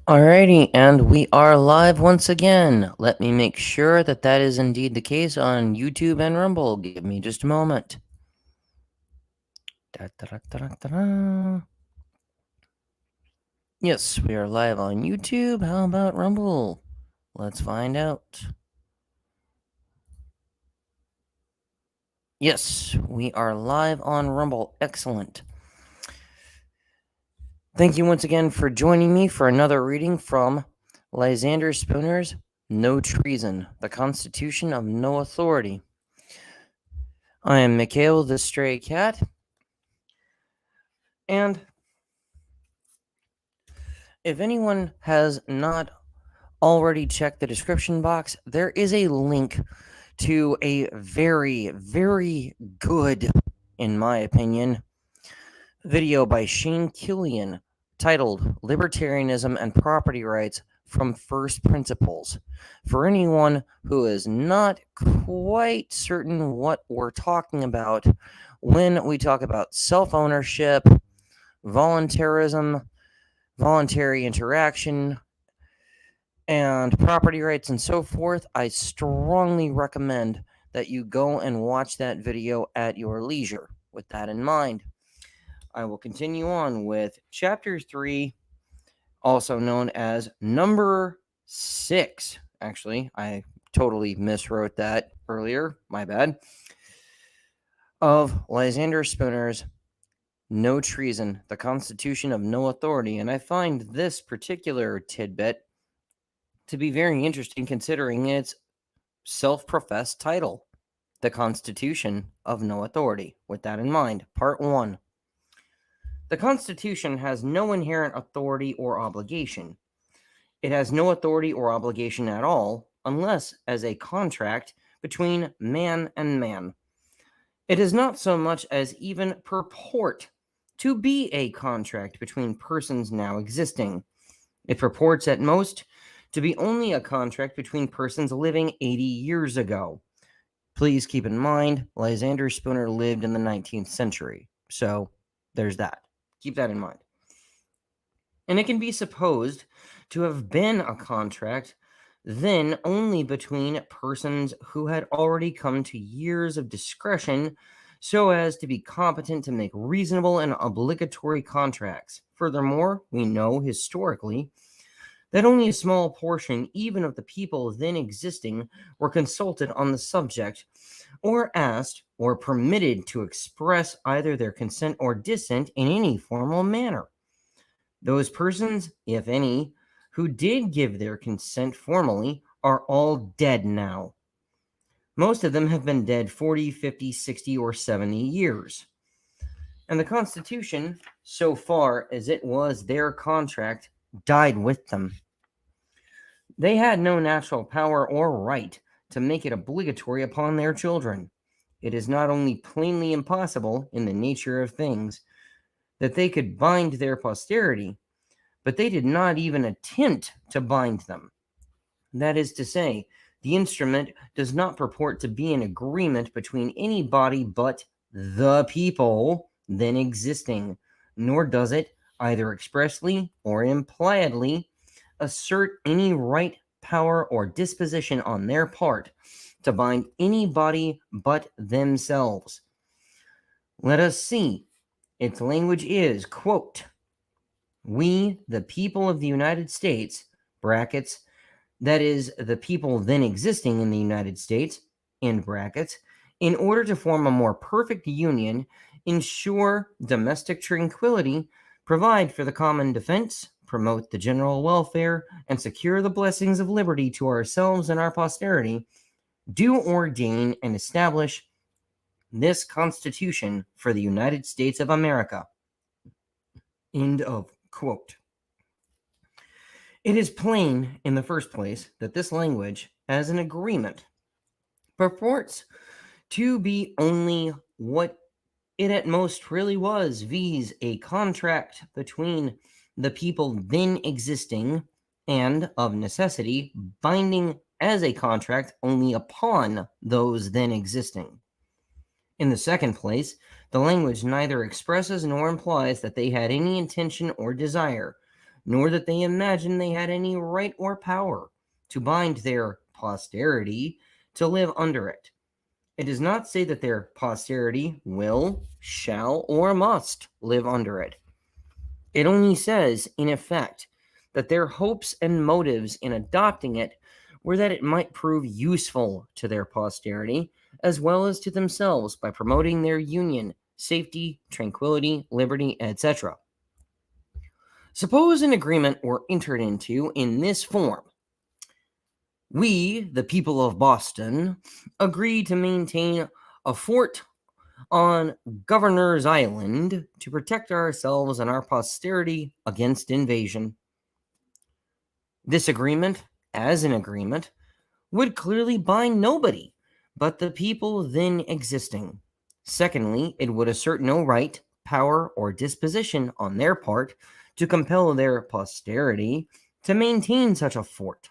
Alrighty, and we are live once again. Let me make sure that that is indeed the case on YouTube and Rumble. Give me just a moment. Da-da-da-da-da-da. Yes, we are live on YouTube. How about Rumble? Let's find out. Yes, we are live on Rumble. Excellent. Thank you once again for joining me for another reading from Lysander Spooner's No Treason, the Constitution of No Authority. I am Mikhail the Stray Cat, and if anyone has not already checked the description box, there is a link to a very, very good, in my opinion, video by Shane Killian titled Libertarianism and Property Rights from First Principles. For anyone who is not quite certain what we're talking about when we talk about self-ownership, voluntarism, voluntary interaction, and property rights and so forth, I strongly recommend that you go and watch that video at your leisure. With that in mind, I will continue on with Chapter 3, also known as Number 6. Actually, I totally miswrote that earlier. My bad. Of Lysander Spooner's No Treason, the Constitution of No Authority. And I find this particular tidbit to be very interesting considering its self-professed title, The Constitution of No Authority. With that in mind, Part 1. The Constitution has no inherent authority or obligation. It has no authority or obligation at all, unless as a contract between man and man. It is not so much as even purport to be a contract between persons now existing. It purports at most to be only a contract between persons living 80 years ago. Please keep in mind, Lysander Spooner lived in the 19th century, so there's that. Keep that in mind. And it can be supposed to have been a contract then only between persons who had already come to years of discretion so as to be competent to make reasonable and obligatory contracts. Furthermore, we know historically that only a small portion, even of the people then existing, were consulted on the subject, or asked, or permitted to express either their consent or dissent in any formal manner. Those persons, if any, who did give their consent formally are all dead now. Most of them have been dead 40, 50, 60, or 70 years. And the Constitution, so far as it was their contract, died with them. They had no natural power or right to make it obligatory upon their children. It is not only plainly impossible in the nature of things that they could bind their posterity, but they did not even attempt to bind them. That is to say, the instrument does not purport to be an agreement between any body but the people then existing, nor does it, either expressly or impliedly, assert any right, power, or disposition on their part to bind anybody but themselves. Let us see. Its language is, quote, "We, the people of the United States, brackets, that is, the people then existing in the United States, end brackets, in order to form a more perfect union, ensure domestic tranquility, provide for the common defense, promote the general welfare, and secure the blessings of liberty to ourselves and our posterity, do ordain and establish this Constitution for the United States of America." End of quote. It is plain, in the first place, that this language, as an agreement, purports to be only what it at most really was, viz., a contract between the people then existing and, of necessity, binding as a contract only upon those then existing. In the second place, the language neither expresses nor implies that they had any intention or desire, nor that they imagine they had any right or power to bind their posterity to live under it. It does not say that their posterity will, shall, or must live under it. It only says, in effect, that their hopes and motives in adopting it were that it might prove useful to their posterity, as well as to themselves, by promoting their union, safety, tranquility, liberty, etc. Suppose an agreement were entered into in this form. We, the people of Boston, agree to maintain a fort on Governor's Island to protect ourselves and our posterity against invasion. This agreement, as an agreement, would clearly bind nobody but the people then existing. Secondly, it would assert no right, power, or disposition on their part to compel their posterity to maintain such a fort.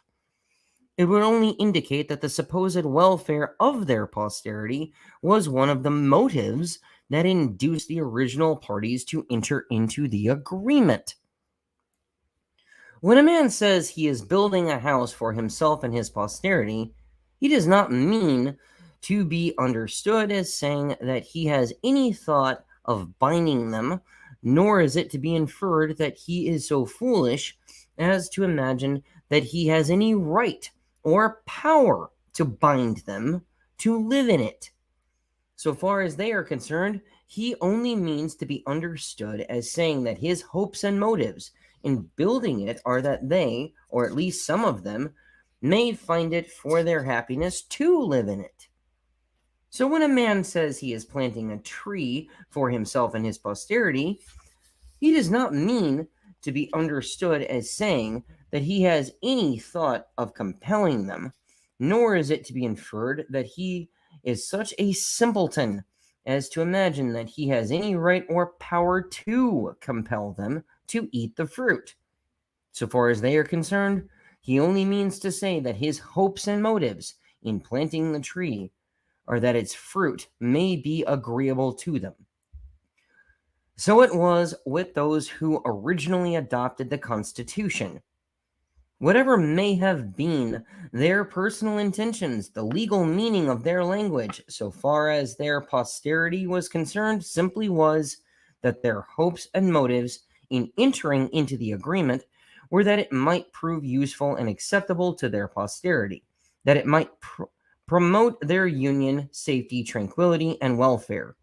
It would only indicate that the supposed welfare of their posterity was one of the motives that induced the original parties to enter into the agreement. When a man says he is building a house for himself and his posterity, he does not mean to be understood as saying that he has any thought of binding them, nor is it to be inferred that he is so foolish as to imagine that he has any right or power to bind them to live in it. So far as they are concerned, he only means to be understood as saying that his hopes and motives in building it are that they, or at least some of them, may find it for their happiness to live in it. So when a man says he is planting a tree for himself and his posterity, he does not mean to be understood as saying that he has any thought of compelling them, nor is it to be inferred that he is such a simpleton as to imagine that he has any right or power to compel them to eat the fruit. So far as they are concerned, he only means to say that his hopes and motives in planting the tree are that its fruit may be agreeable to them. So it was with those who originally adopted the Constitution. Whatever may have been their personal intentions, the legal meaning of their language, so far as their posterity was concerned, simply was that their hopes and motives in entering into the agreement were that it might prove useful and acceptable to their posterity, that it might promote their union, safety, tranquility, and welfare,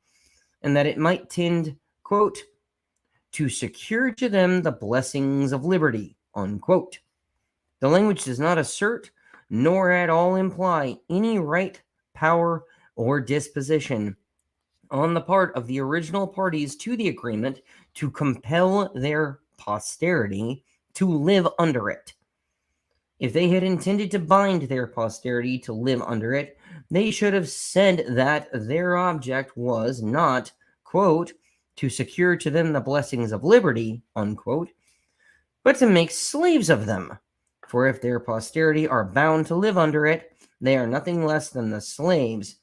and that it might tend, quote, to secure to them the blessings of liberty, unquote. The language does not assert, nor at all imply, any right, power, or disposition on the part of the original parties to the agreement to compel their posterity to live under it. If they had intended to bind their posterity to live under it, they should have said that their object was not, quote, to secure to them the blessings of liberty, unquote, but to make slaves of them. For if their posterity are bound to live under it, they are nothing less than the slaves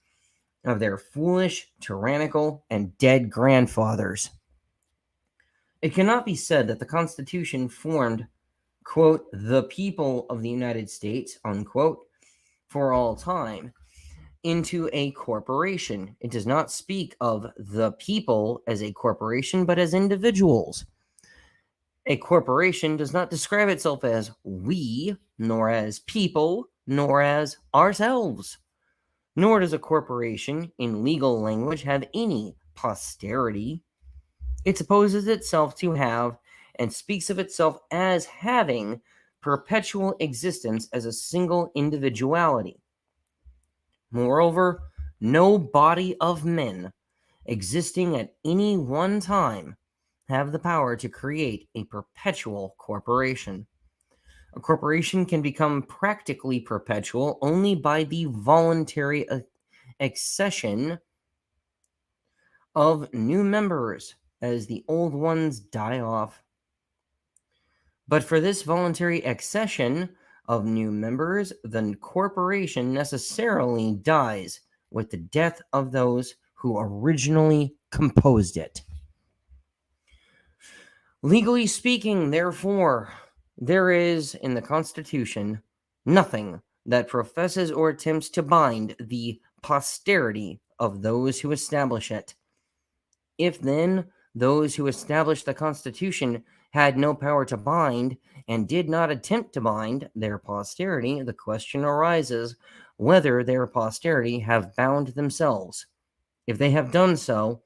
of their foolish, tyrannical, and dead grandfathers. It cannot be said that the Constitution formed, quote, the people of the United States, unquote, for all time, into a corporation. It does not speak of the people as a corporation, but as individuals. A corporation does not describe itself as we, nor as people, nor as ourselves. Nor does a corporation, in legal language, have any posterity. It supposes itself to have, and speaks of itself as having, perpetual existence as a single individuality. Moreover, no body of men existing at any one time have the power to create a perpetual corporation. A corporation can become practically perpetual only by the voluntary accession of new members as the old ones die off. But for this voluntary accession of new members, the corporation necessarily dies with the death of those who originally composed it. Legally speaking, therefore, there is in the Constitution nothing that professes or attempts to bind the posterity of those who establish it. If then those who established the Constitution had no power to bind and did not attempt to bind their posterity, the question arises whether their posterity have bound themselves. If they have done so,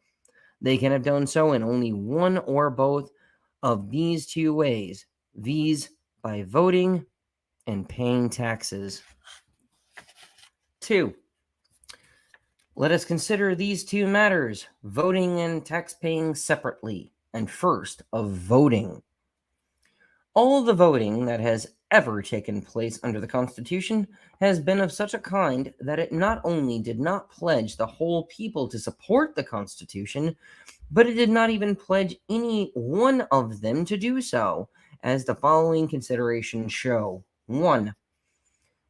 they can have done so in only one or both of these two ways, viz., by voting and paying taxes. 2. Let us consider these two matters, voting and tax paying, separately, and first of voting. All the voting that has ever taken place under the Constitution has been of such a kind that it not only did not pledge the whole people to support the Constitution, but it did not even pledge any one of them to do so, as the following considerations show. 1.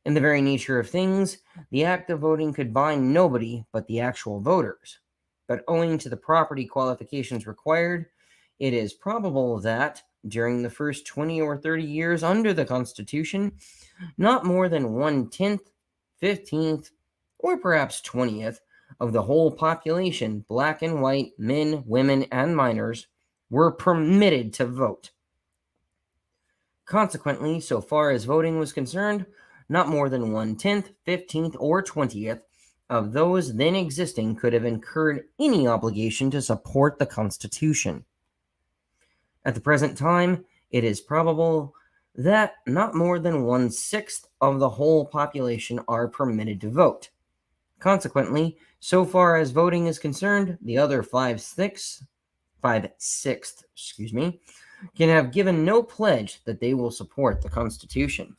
In the very nature of things, the act of voting could bind nobody but the actual voters. But owing to the property qualifications required, it is probable that, during the first 20 or 30 years under the Constitution, not more than 1/10, 15th, or perhaps 20th of the whole population, black and white, men, women, and minors, were permitted to vote. Consequently, so far as voting was concerned, not more than 1/10, 15th, or 20th of those then existing could have incurred any obligation to support the Constitution. At the present time, it is probable that not more than 1/6 of the whole population are permitted to vote. Consequently, so far as voting is concerned, the other 5/6, can have given no pledge that they will support the Constitution.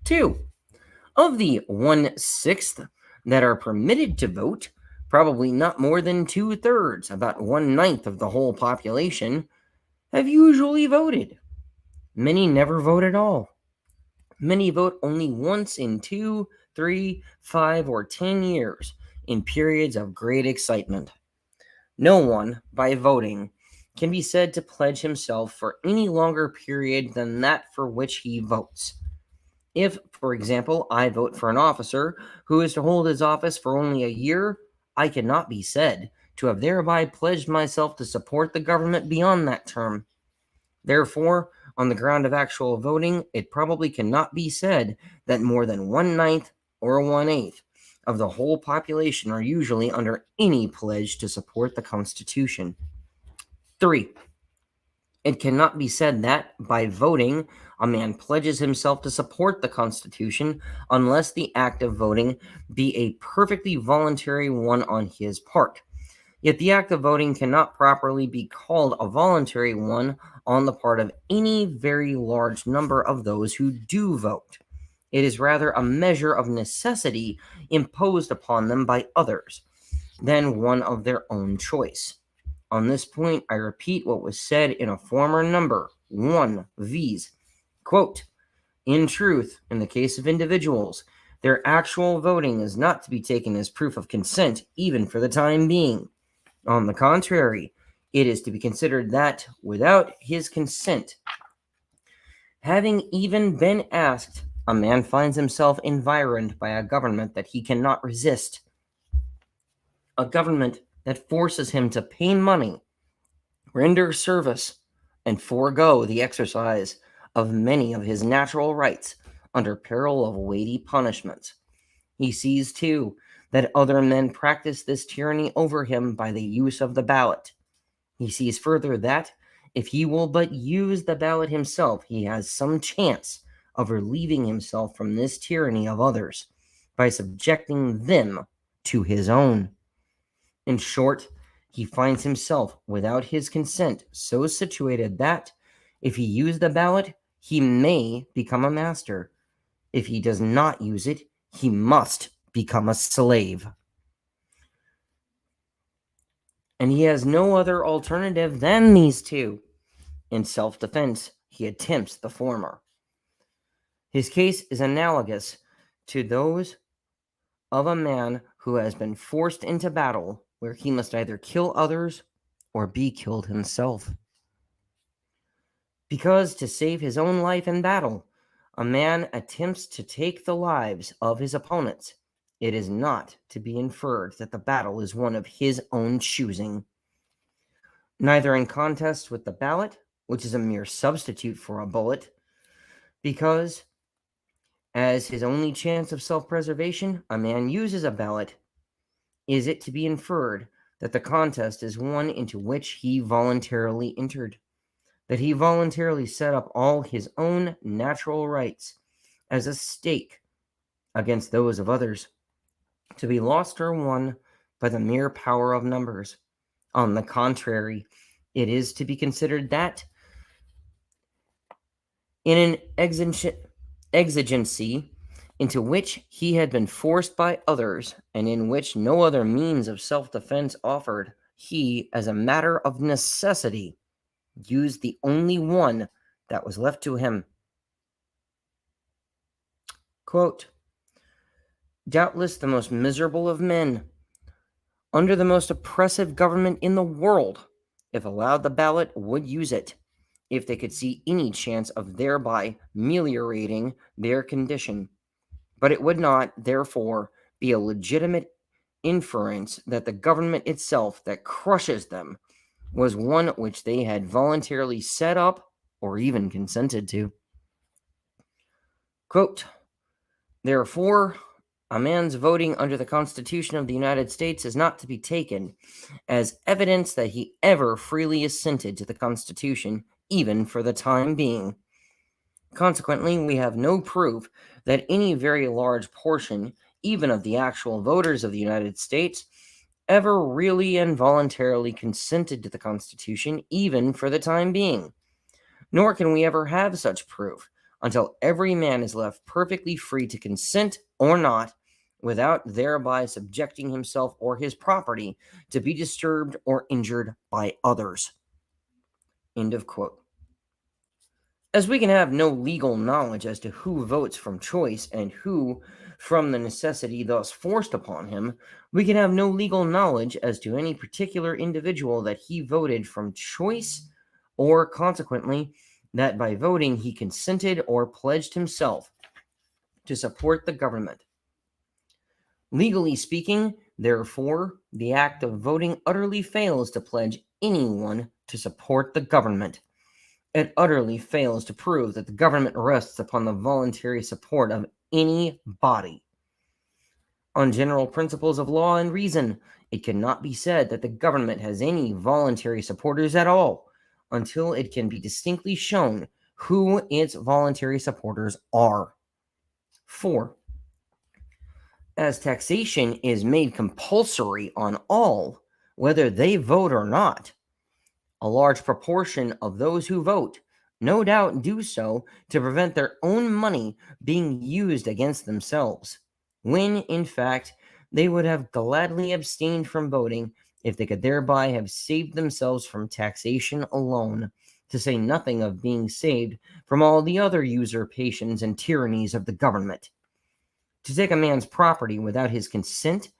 2. Of the 1/6 that are permitted to vote, probably not more than 2/3, about 1/9 of the whole population, have usually voted. Many never vote at all. Many vote only once in 2, 3, 5, or 10 years, in periods of great excitement. No one, by voting, can be said to pledge himself for any longer period than that for which he votes. If, for example, I vote for an officer who is to hold his office for only a year, I cannot be said to have thereby pledged myself to support the government beyond that term. Therefore, on the ground of actual voting, it probably cannot be said that more than 1/9 or 1/8 of the whole population are usually under any pledge to support the Constitution. 3. It cannot be said that, by voting, a man pledges himself to support the Constitution unless the act of voting be a perfectly voluntary one on his part. Yet the act of voting cannot properly be called a voluntary one on the part of any very large number of those who do vote. It is rather a measure of necessity imposed upon them by others than one of their own choice. On this point, I repeat what was said in a former number, 1, viz. Quote, in truth, in the case of individuals, their actual voting is not to be taken as proof of consent, even for the time being. On the contrary, it is to be considered that, without his consent, having even been asked, a man finds himself environed by a government that he cannot resist, a government that forces him to pay money, render service, and forego the exercise of many of his natural rights under peril of weighty punishments. He sees, too, that other men practice this tyranny over him by the use of the ballot. He sees further that, if he will but use the ballot himself, he has some chance of relieving himself from this tyranny of others by subjecting them to his own. In short, he finds himself, without his consent, so situated that, if he use the ballot, he may become a master. If he does not use it, he must become a slave. And he has no other alternative than these two. In self-defense, he attempts the former. His case is analogous to those of a man who has been forced into battle, where he must either kill others or be killed himself. Because to save his own life in battle, a man attempts to take the lives of his opponents, it is not to be inferred that the battle is one of his own choosing. Neither in contest with the ballot, which is a mere substitute for a bullet, because as his only chance of self-preservation, a man uses a ballot, is it to be inferred that the contest is one into which he voluntarily entered, that he voluntarily set up all his own natural rights as a stake against those of others, to be lost or won by the mere power of numbers. On the contrary, it is to be considered that in an exigency into which he had been forced by others, and in which no other means of self-defense offered, he, as a matter of necessity, used the only one that was left to him. Quote, doubtless the most miserable of men, under the most oppressive government in the world, if allowed the ballot, would use it, if they could see any chance of thereby ameliorating their condition. But it would not, therefore, be a legitimate inference that the government itself that crushes them was one which they had voluntarily set up or even consented to. Quote, therefore, a man's voting under the Constitution of the United States is not to be taken as evidence that he ever freely assented to the Constitution, even for the time being. Consequently, we have no proof that any very large portion, even of the actual voters of the United States, ever really and voluntarily consented to the Constitution, even for the time being. Nor can we ever have such proof until every man is left perfectly free to consent or not, without thereby subjecting himself or his property to be disturbed or injured by others. End of quote. As we can have no legal knowledge as to who votes from choice and who from the necessity thus forced upon him, we can have no legal knowledge as to any particular individual that he voted from choice, or consequently, that by voting he consented or pledged himself to support the government. Legally speaking, therefore, the act of voting utterly fails to pledge anyone to support the government. It utterly fails to prove that the government rests upon the voluntary support of any body. On general principles of law and reason, it cannot be said that the government has any voluntary supporters at all, until it can be distinctly shown who its voluntary supporters are. 4. As taxation is made compulsory on all, whether they vote or not, a large proportion of those who vote no doubt do so to prevent their own money being used against themselves, when, in fact, they would have gladly abstained from voting if they could thereby have saved themselves from taxation alone, to say nothing of being saved from all the other usurpations and tyrannies of the government. To take a man's property without his consent,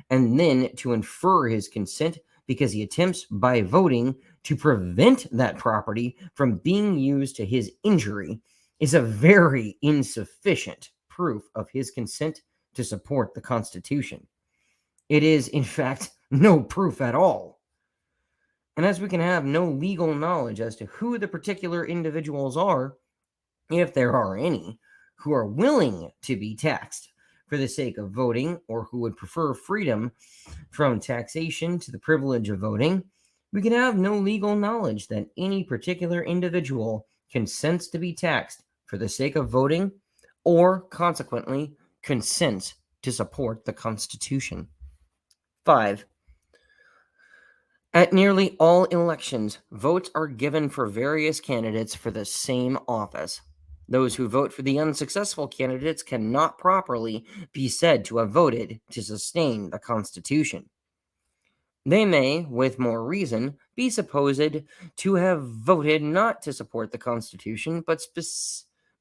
and then to infer his consent because he attempts by voting to prevent that property from being used to his injury, is a very insufficient proof of his consent to support the Constitution. It is, in fact, no proof at all. And as we can have no legal knowledge as to who the particular individuals are, if there are any, who are willing to be taxed for the sake of voting, or who would prefer freedom from taxation to the privilege of voting, we can have no legal knowledge that any particular individual consents to be taxed for the sake of voting, or consequently consents to support the Constitution. 5. At nearly all elections, votes are given for various candidates for the same office. Those who vote for the unsuccessful candidates cannot properly be said to have voted to sustain the Constitution. They may, with more reason, be supposed to have voted not to support the Constitution,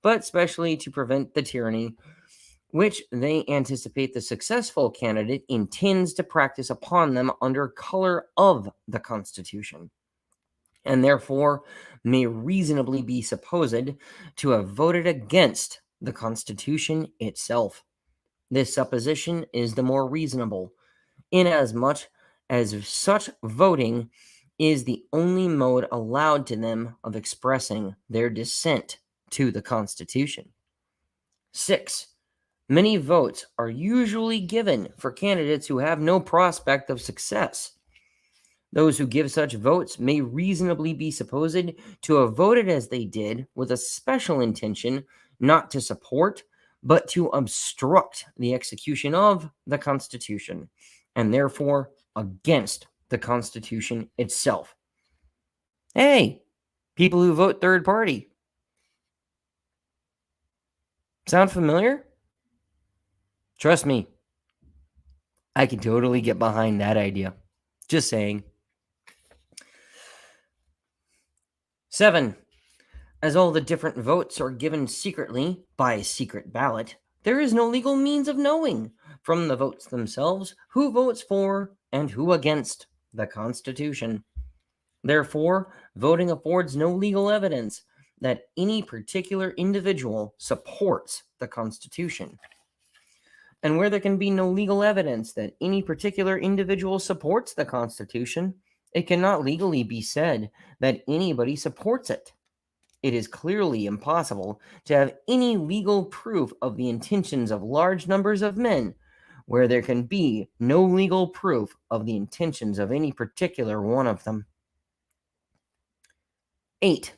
but specially to prevent the tyranny which they anticipate the successful candidate intends to practice upon them under color of the Constitution. and therefore may reasonably be supposed to have voted against the Constitution itself. This supposition is the more reasonable, inasmuch as such voting is the only mode allowed to them of expressing their dissent to the Constitution. 6. Many votes are usually given for candidates who have no prospect of success. Those who give such votes may reasonably be supposed to have voted as they did with a special intention not to support, but to obstruct the execution of the Constitution, and therefore against the Constitution itself. Hey, people who vote third party. Sound familiar? Trust me, I can totally get behind that idea. Just saying. 7. As all the different votes are given secretly by secret ballot, there is no legal means of knowing from the votes themselves who votes for and who against the Constitution. Therefore, voting affords no legal evidence that any particular individual supports the Constitution. And where there can be no legal evidence that any particular individual supports the Constitution, it cannot legally be said that anybody supports it. It is clearly impossible to have any legal proof of the intentions of large numbers of men where there can be no legal proof of the intentions of any particular one of them. 8.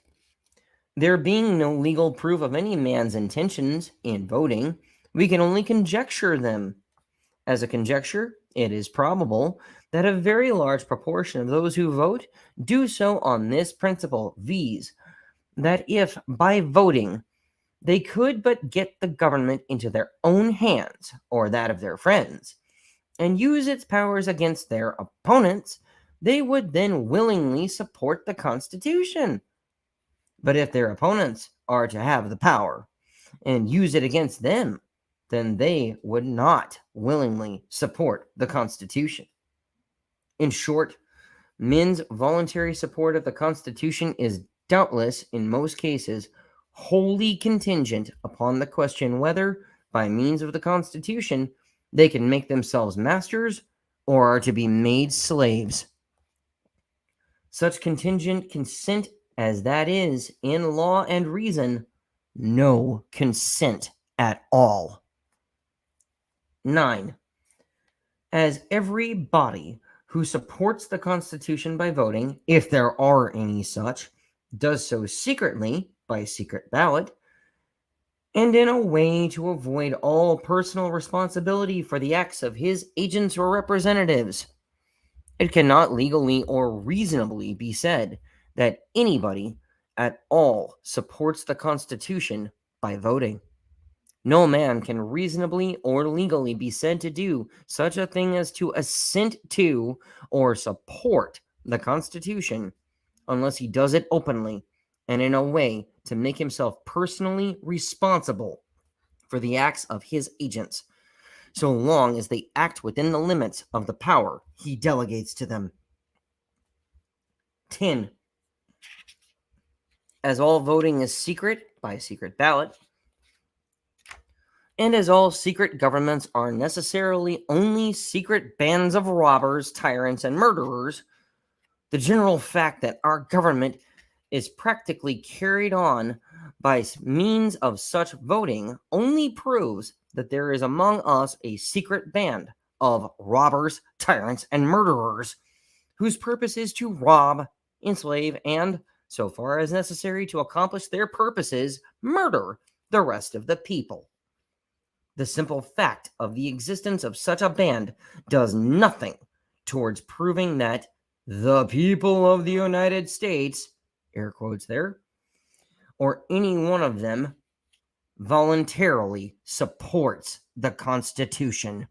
There being no legal proof of any man's intentions in voting, we can only conjecture them. As a conjecture, it is probable that a very large proportion of those who vote do so on this principle, viz., that if by voting they could but get the government into their own hands or that of their friends, and use its powers against their opponents, they would then willingly support the Constitution. But if their opponents are to have the power and use it against them, then they would not willingly support the Constitution. In short, men's voluntary support of the Constitution is doubtless, in most cases, wholly contingent upon the question whether, by means of the Constitution, they can make themselves masters or are to be made slaves. Such contingent consent as that is, in law and reason, no consent at all. 9. As every body who supports the Constitution by voting, if there are any such, does so secretly by secret ballot, and in a way to avoid all personal responsibility for the acts of his agents or representatives, it cannot legally or reasonably be said that anybody at all supports the Constitution by voting. No man can reasonably or legally be said to do such a thing as to assent to or support the Constitution unless he does it openly and in a way to make himself personally responsible for the acts of his agents, so long as they act within the limits of the power he delegates to them. 10. As all voting is secret by secret ballot, and as all secret governments are necessarily only secret bands of robbers, tyrants, and murderers, the general fact that our government is practically carried on by means of such voting only proves that there is among us a secret band of robbers, tyrants, and murderers whose purpose is to rob, enslave, and, so far as necessary to accomplish their purposes, murder the rest of the people. The simple fact of the existence of such a band does nothing towards proving that the people of the United States, air quotes there, or any one of them, voluntarily supports the Constitution.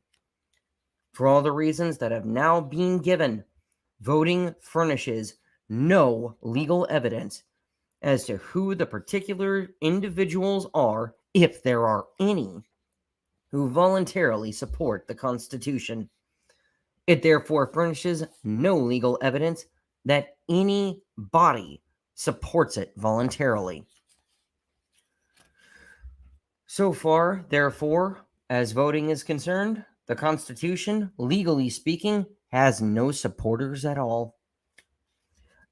For all the reasons that have now been given, voting furnishes no legal evidence as to who the particular individuals are, if there are any, who voluntarily support the Constitution. It therefore furnishes no legal evidence that any body supports it voluntarily. So far, therefore, as voting is concerned, the Constitution, legally speaking, has no supporters at all.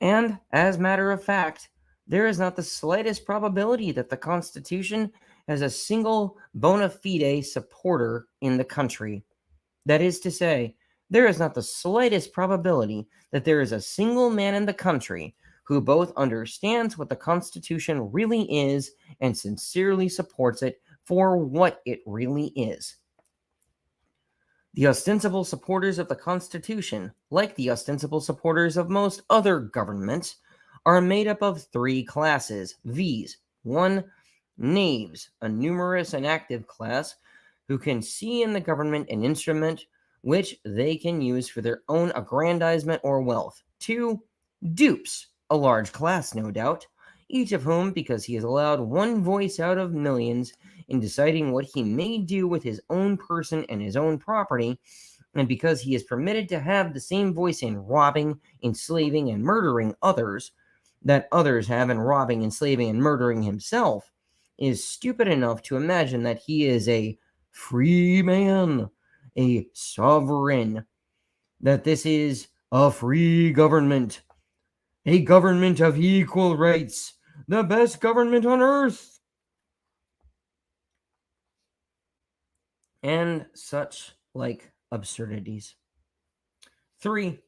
And, as matter of fact, there is not the slightest probability that the Constitution has a single bona fide supporter in the country. That is to say, there is not the slightest probability that there is a single man in the country who both understands what the Constitution really is and sincerely supports it for what it really is. The ostensible supporters of the Constitution, like the ostensible supporters of most other governments, are made up of three classes, viz. 1. Knaves, a numerous and active class who can see in the government an instrument which they can use for their own aggrandizement or wealth. 2. Dupes, a large class, no doubt, each of whom, because he is allowed one voice out of millions in deciding what he may do with his own person and his own property, and because he is permitted to have the same voice in robbing, enslaving, and murdering others that others have in robbing, enslaving, and murdering himself, is stupid enough to imagine that he is a free man, a sovereign, that this is a free government, a government of equal rights, the best government on earth, and such like absurdities. 3.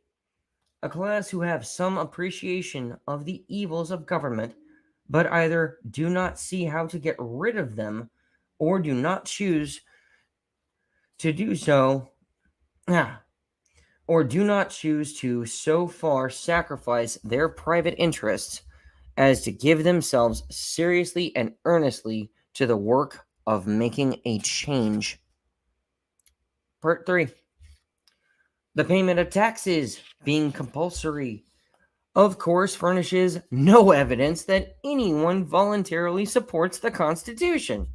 A class who have some appreciation of the evils of government, but either do not see how to get rid of them or do not choose to do so, or do not choose to so far sacrifice their private interests as to give themselves seriously and earnestly to the work of making a change. Part 3. The payment of taxes, being compulsory, of course, furnishes no evidence that anyone voluntarily supports the Constitution.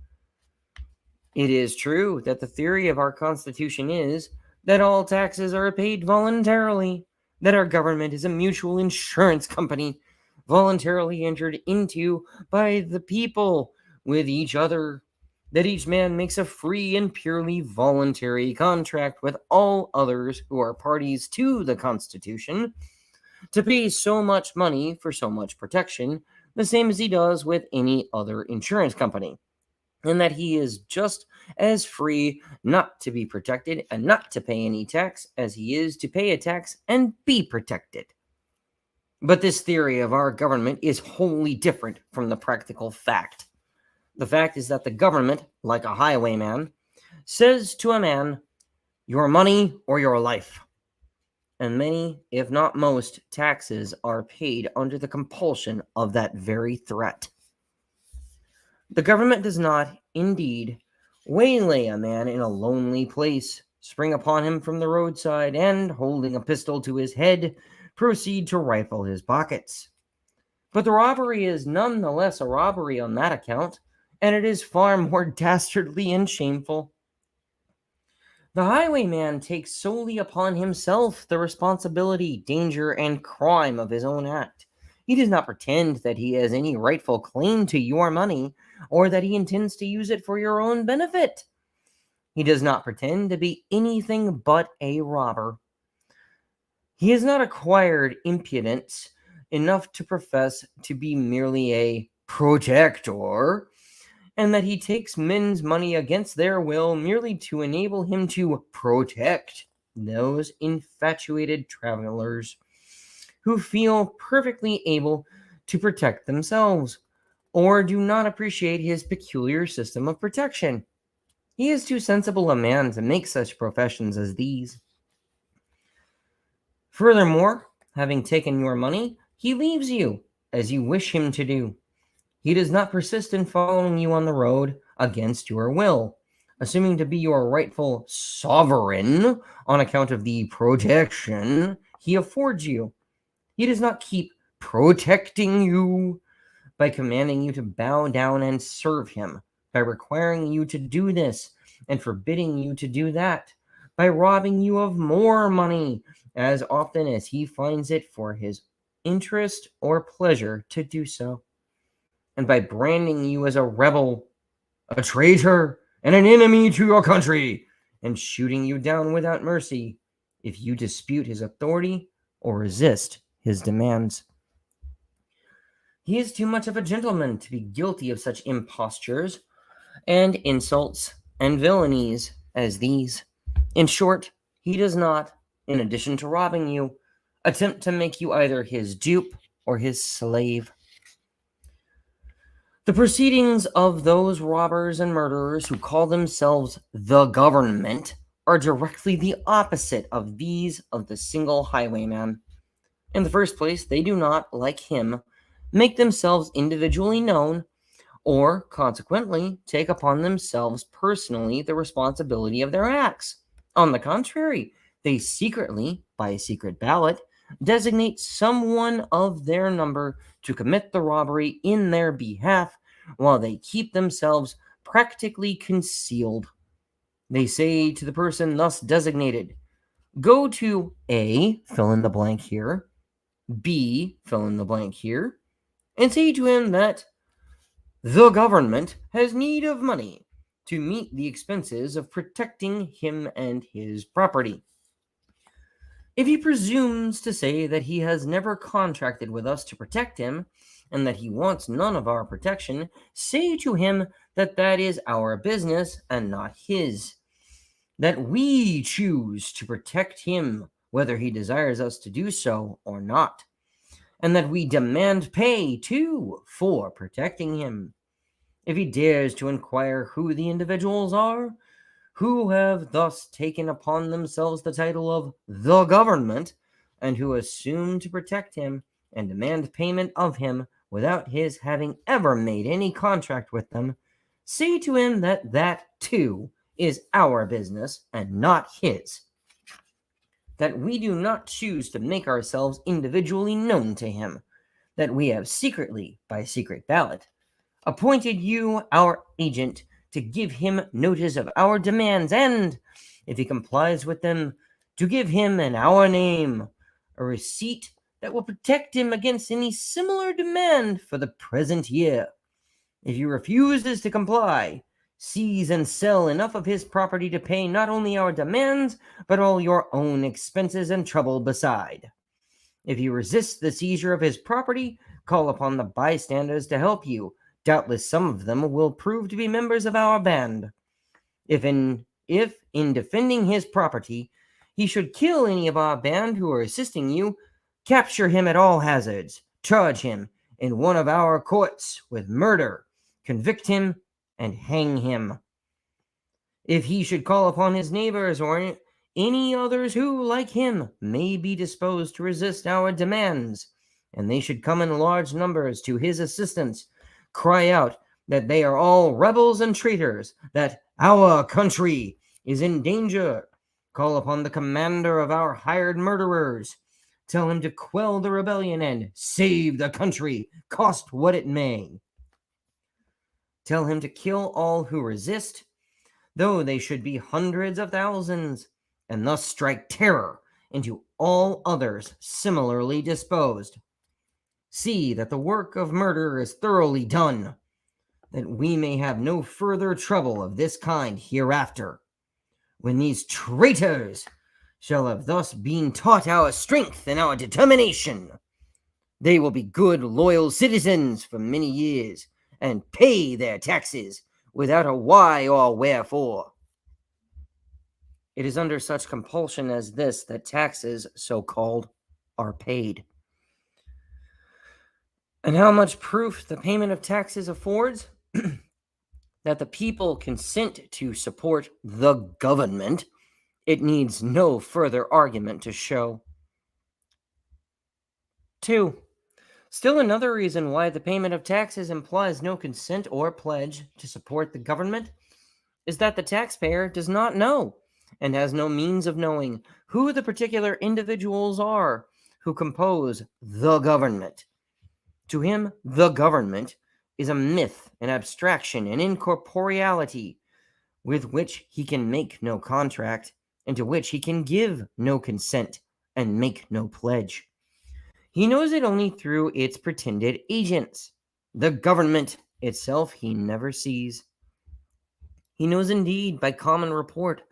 It is true that the theory of our Constitution is that all taxes are paid voluntarily, that our government is a mutual insurance company voluntarily entered into by the people with each other, that each man makes a free and purely voluntary contract with all others who are parties to the Constitution to pay so much money for so much protection, the same as he does with any other insurance company, and that he is just as free not to be protected and not to pay any tax as he is to pay a tax and be protected. But this theory of our government is wholly different from the practical fact. The fact is that the government, like a highwayman, says to a man, "Your money or your life." And many, if not most, taxes are paid under the compulsion of that very threat. The government does not, indeed, waylay a man in a lonely place, spring upon him from the roadside, and, holding a pistol to his head, proceed to rifle his pockets. But the robbery is none the less a robbery on that account, and it is far more dastardly and shameful. The highwayman takes solely upon himself the responsibility, danger, and crime of his own act. He does not pretend that he has any rightful claim to your money, or that he intends to use it for your own benefit. He does not pretend to be anything but a robber. He has not acquired impudence enough to profess to be merely a protector, and that he takes men's money against their will merely to enable him to protect those infatuated travelers who feel perfectly able to protect themselves, or do not appreciate his peculiar system of protection. He is too sensible a man to make such professions as these. Furthermore, having taken your money, he leaves you, as you wish him to do. He does not persist in following you on the road against your will, assuming to be your rightful sovereign on account of the protection he affords you. He does not keep protecting you by commanding you to bow down and serve him, by requiring you to do this and forbidding you to do that, by robbing you of more money as often as he finds it for his interest or pleasure to do so. And by branding you as a rebel, a traitor, and an enemy to your country, and shooting you down without mercy if you dispute his authority or resist his demands. He is too much of a gentleman to be guilty of such impostures and insults and villainies as these. In short, he does not, in addition to robbing you, attempt to make you either his dupe or his slave. The proceedings of those robbers and murderers who call themselves the government are directly the opposite of these of the single highwayman. In the first place, they do not, like him, make themselves individually known, or, consequently, take upon themselves personally the responsibility of their acts. On the contrary, they secretly, by a secret ballot, designate someone of their number to commit the robbery in their behalf, while they keep themselves practically concealed. They say to the person thus designated, "Go to A, fill in the blank here, B, fill in the blank here, and say to him that the government has need of money to meet the expenses of protecting him and his property." If he presumes to say that he has never contracted with us to protect him, and that he wants none of our protection, say to him that that is our business and not his, that we choose to protect him whether he desires us to do so or not, and that we demand pay, too, for protecting him. If he dares to inquire who the individuals are, who have thus taken upon themselves the title of the government, and who assume to protect him and demand payment of him without his having ever made any contract with them, say to him that that, too, is our business and not his, that we do not choose to make ourselves individually known to him, that we have secretly, by secret ballot, appointed you our agent to give him notice of our demands, and, if he complies with them, to give him in our name a receipt that will protect him against any similar demand for the present year. If he refuses to comply, seize and sell enough of his property to pay not only our demands, but all your own expenses and trouble beside. If he resists the seizure of his property, call upon the bystanders to help you. Doubtless some of them will prove to be members of our band. If in defending his property he should kill any of our band who are assisting you, capture him at all hazards, charge him in one of our courts with murder, convict him, and hang him. If he should call upon his neighbors or any others who, like him, may be disposed to resist our demands, and they should come in large numbers to his assistance, cry out that they are all rebels and traitors, that our country is in danger. Call upon the commander of our hired murderers. Tell him to quell the rebellion and save the country, cost what it may. Tell him to kill all who resist, though they should be hundreds of thousands, and thus strike terror into all others similarly disposed. See that the work of murder is thoroughly done, that we may have no further trouble of this kind hereafter. When these traitors shall have thus been taught our strength and our determination, they will be good, loyal citizens for many years, and pay their taxes without a why or wherefore. It is under such compulsion as this that taxes, so-called, are paid. And how much proof the payment of taxes affords that the people consent to support the government, it needs no further argument to show. 2. Still another reason why the payment of taxes implies no consent or pledge to support the government is that the taxpayer does not know, and has no means of knowing, who the particular individuals are who compose the government. To him, the government is a myth, an abstraction, an incorporeality, with which he can make no contract, and to which he can give no consent and make no pledge. He knows it only through its pretended agents. The government itself he never sees. He knows indeed by common report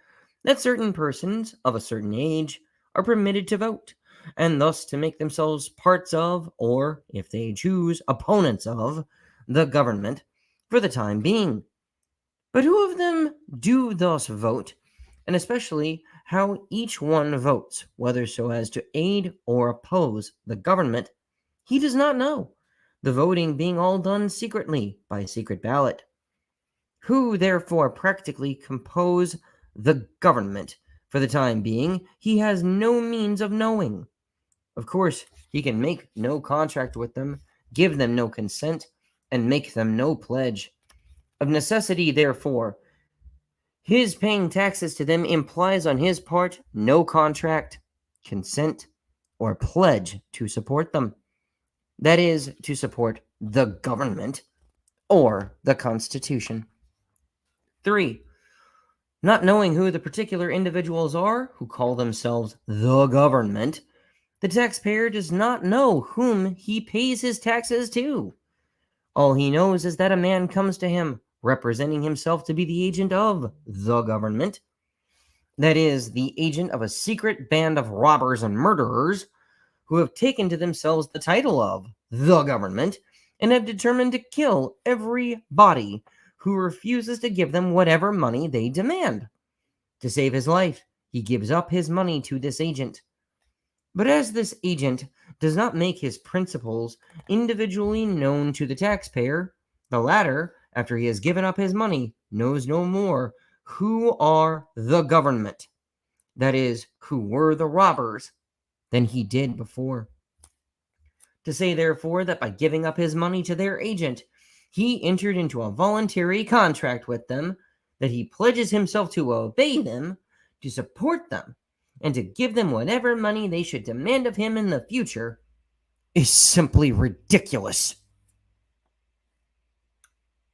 that certain persons of a certain age are permitted to vote, and thus to make themselves parts of, or, if they choose, opponents of, the government for the time being. But who of them do thus vote, and especially how each one votes, whether so as to aid or oppose the government, he does not know, the voting being all done secretly by secret ballot. Who therefore practically compose the government for the time being, he has no means of knowing. Of course, he can make no contract with them, give them no consent, and make them no pledge. Of necessity, therefore, his paying taxes to them implies on his part no contract, consent, or pledge to support them. That is, to support the government or the Constitution. 3. Not knowing who the particular individuals are who call themselves the government, the taxpayer does not know whom he pays his taxes to. All he knows is that a man comes to him, representing himself to be the agent of the government. That is, the agent of a secret band of robbers and murderers who have taken to themselves the title of the government and have determined to kill everybody who refuses to give them whatever money they demand. To save his life, he gives up his money to this agent. But as this agent does not make his principles individually known to the taxpayer, the latter, after he has given up his money, knows no more who are the government, that is, who were the robbers, than he did before. To say, therefore, that by giving up his money to their agent, he entered into a voluntary contract with them, that he pledges himself to obey them, to support them, and to give them whatever money they should demand of him in the future, is simply ridiculous.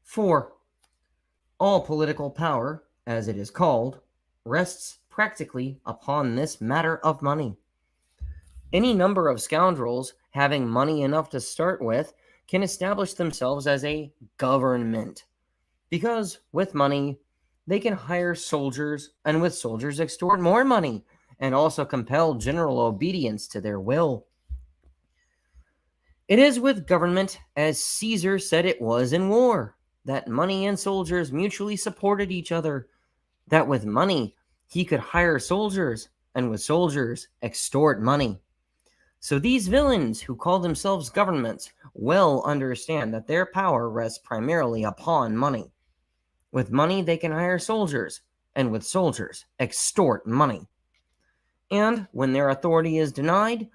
4. All political power, as it is called, rests practically upon this matter of money. Any number of scoundrels having money enough to start with can establish themselves as a government, because with money they can hire soldiers, and with soldiers extort more money, and also compel general obedience to their will. It is with government as Caesar said it was in war, that money and soldiers mutually supported each other, that with money he could hire soldiers, and with soldiers extort money. So these villains who call themselves governments well understand that their power rests primarily upon money. With money they can hire soldiers, and with soldiers extort money. And when their authority is denied,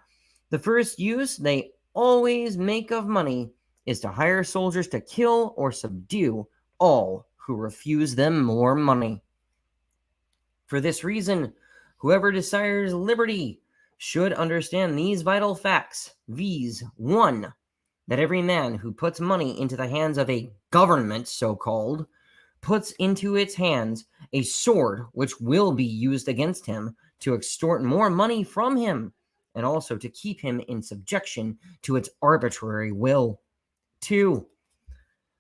the first use they always make of money is to hire soldiers to kill or subdue all who refuse them more money. For this reason, whoever desires liberty should understand these vital facts, viz. 1. That every man who puts money into the hands of a government, so-called, puts into its hands a sword which will be used against him to extort more money from him, and also to keep him in subjection to its arbitrary will. 2.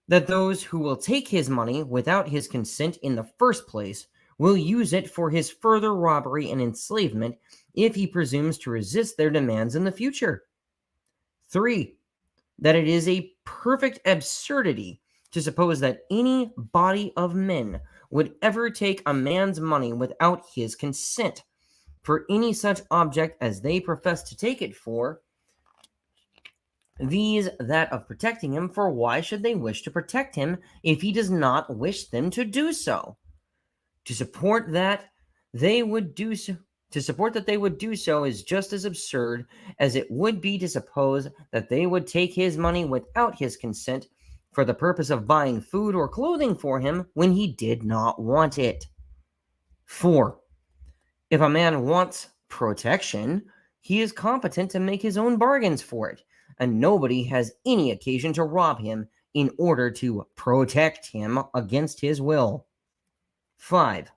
That those who will take his money without his consent in the first place will use it for his further robbery and enslavement if he presumes to resist their demands in the future. 3. That it is a perfect absurdity to suppose that any body of men would ever take a man's money without his consent for any such object as they profess to take it for, viz. That of protecting him, for why should they wish to protect him if he does not wish them to do so? To support that they would do so is just as absurd as it would be to suppose that they would take his money without his consent for the purpose of buying food or clothing for him when he did not want it. 4. If a man wants protection, he is competent to make his own bargains for it, and nobody has any occasion to rob him in order to protect him against his will. 5.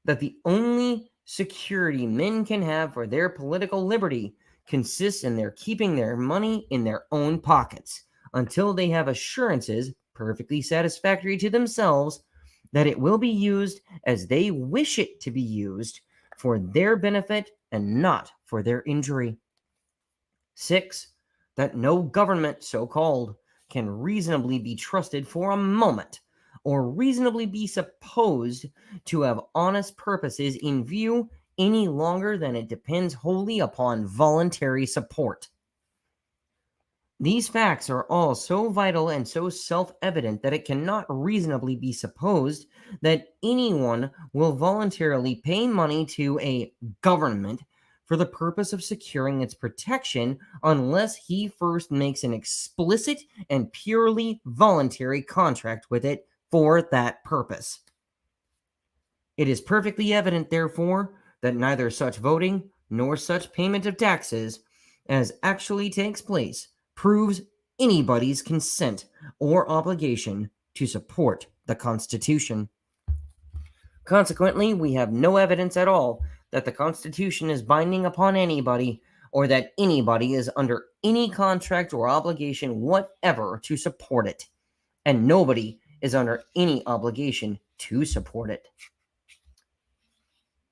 That the only security men can have for their political liberty consists in their keeping their money in their own pockets until they have assurances, perfectly satisfactory to themselves, that it will be used as they wish it to be used for their benefit and not for their injury. 6. That no government, so called, can reasonably be trusted for a moment, or reasonably be supposed to have honest purposes in view any longer than it depends wholly upon voluntary support. These facts are all so vital and so self-evident that it cannot reasonably be supposed that anyone will voluntarily pay money to a government for the purpose of securing its protection unless he first makes an explicit and purely voluntary contract with it for that purpose. It is perfectly evident, therefore, that neither such voting nor such payment of taxes as actually takes place proves anybody's consent or obligation to support the Constitution. Consequently, we have no evidence at all that the Constitution is binding upon anybody, or that anybody is under any contract or obligation whatever to support it, and nobody is under any obligation to support it.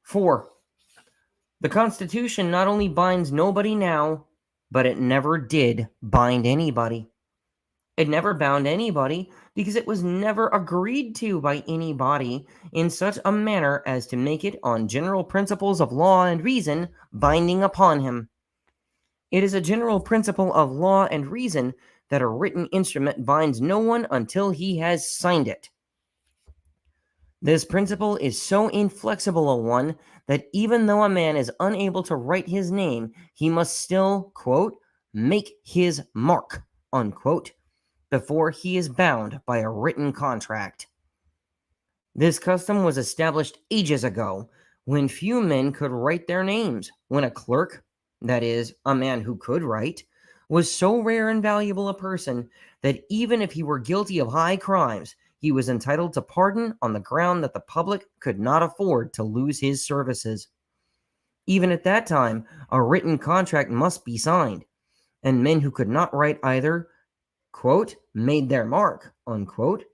4. The Constitution not only binds nobody now, but it never did bind anybody. It never bound anybody because it was never agreed to by anybody in such a manner as to make it on general principles of law and reason binding upon him. It is a general principle of law and reason that a written instrument binds no one until he has signed it. This principle is so inflexible a one that even though a man is unable to write his name, he must still, quote, make his mark, unquote, before he is bound by a written contract. This custom was established ages ago, when few men could write their names, when a clerk, that is, a man who could write, was so rare and valuable a person that even if he were guilty of high crimes, he was entitled to pardon on the ground that the public could not afford to lose his services. Even at that time, a written contract must be signed, and men who could not write either, quote, made their mark, unquote,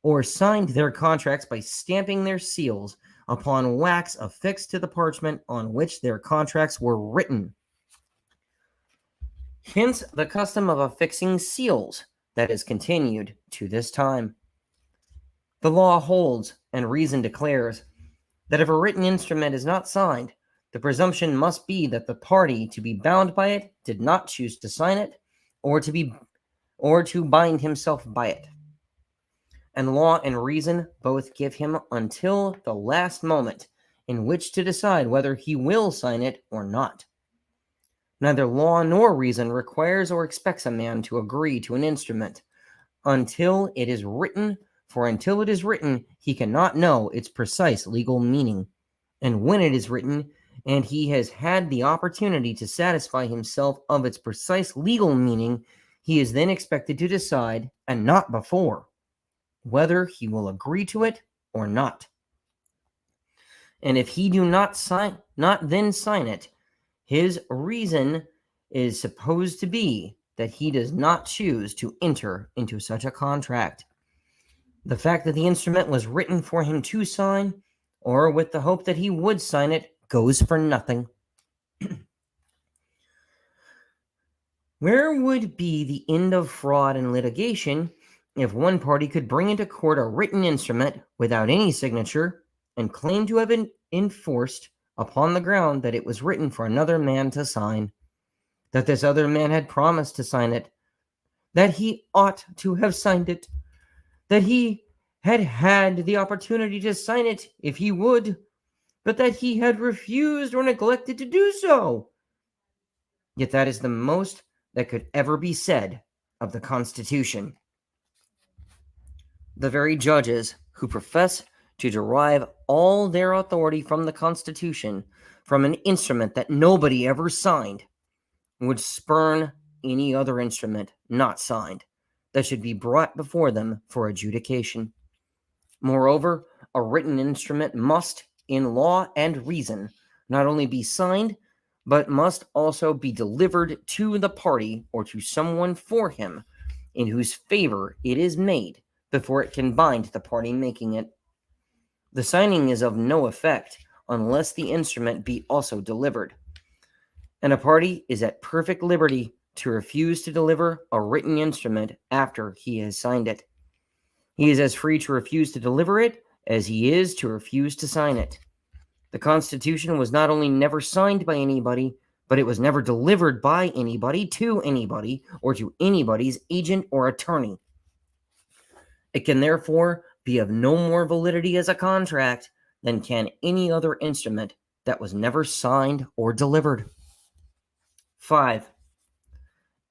or signed their contracts by stamping their seals upon wax affixed to the parchment on which their contracts were written. Hence the custom of affixing seals that is continued to this time. The law holds, and reason declares, that if a written instrument is not signed, the presumption must be that the party to be bound by it did not choose to sign it, or to bind himself by it. And law and reason both give him until the last moment in which to decide whether he will sign it or not. Neither law nor reason requires or expects a man to agree to an instrument until it is written, for until it is written, he cannot know its precise legal meaning. And when it is written, and he has had the opportunity to satisfy himself of its precise legal meaning, he is then expected to decide, and not before, whether he will agree to it or not. And if he do not then sign it, his reason is supposed to be that he does not choose to enter into such a contract. The fact that the instrument was written for him to sign, or with the hope that he would sign it, goes for nothing. Where would be the end of fraud and litigation if one party could bring into court a written instrument without any signature and claim to have been enforced upon the ground that it was written for another man to sign, that this other man had promised to sign it, that he ought to have signed it, that he had had the opportunity to sign it if he would, but that he had refused or neglected to do so? Yet that is the most that could ever be said of the Constitution. The very judges who profess to derive all their authority from the Constitution, from an instrument that nobody ever signed, would spurn any other instrument not signed that should be brought before them for adjudication. Moreover, a written instrument must, in law and reason, not only be signed, but must also be delivered to the party or to someone for him in whose favor it is made before it can bind the party making it. The signing is of no effect unless the instrument be also delivered, and a party is at perfect liberty to refuse to deliver a written instrument after he has signed it. He is as free to refuse to deliver it as he is to refuse to sign it. The Constitution was not only never signed by anybody, but it was never delivered by anybody to anybody or to anybody's agent or attorney. It can therefore be of no more validity as a contract than can any other instrument that was never signed or delivered. 5.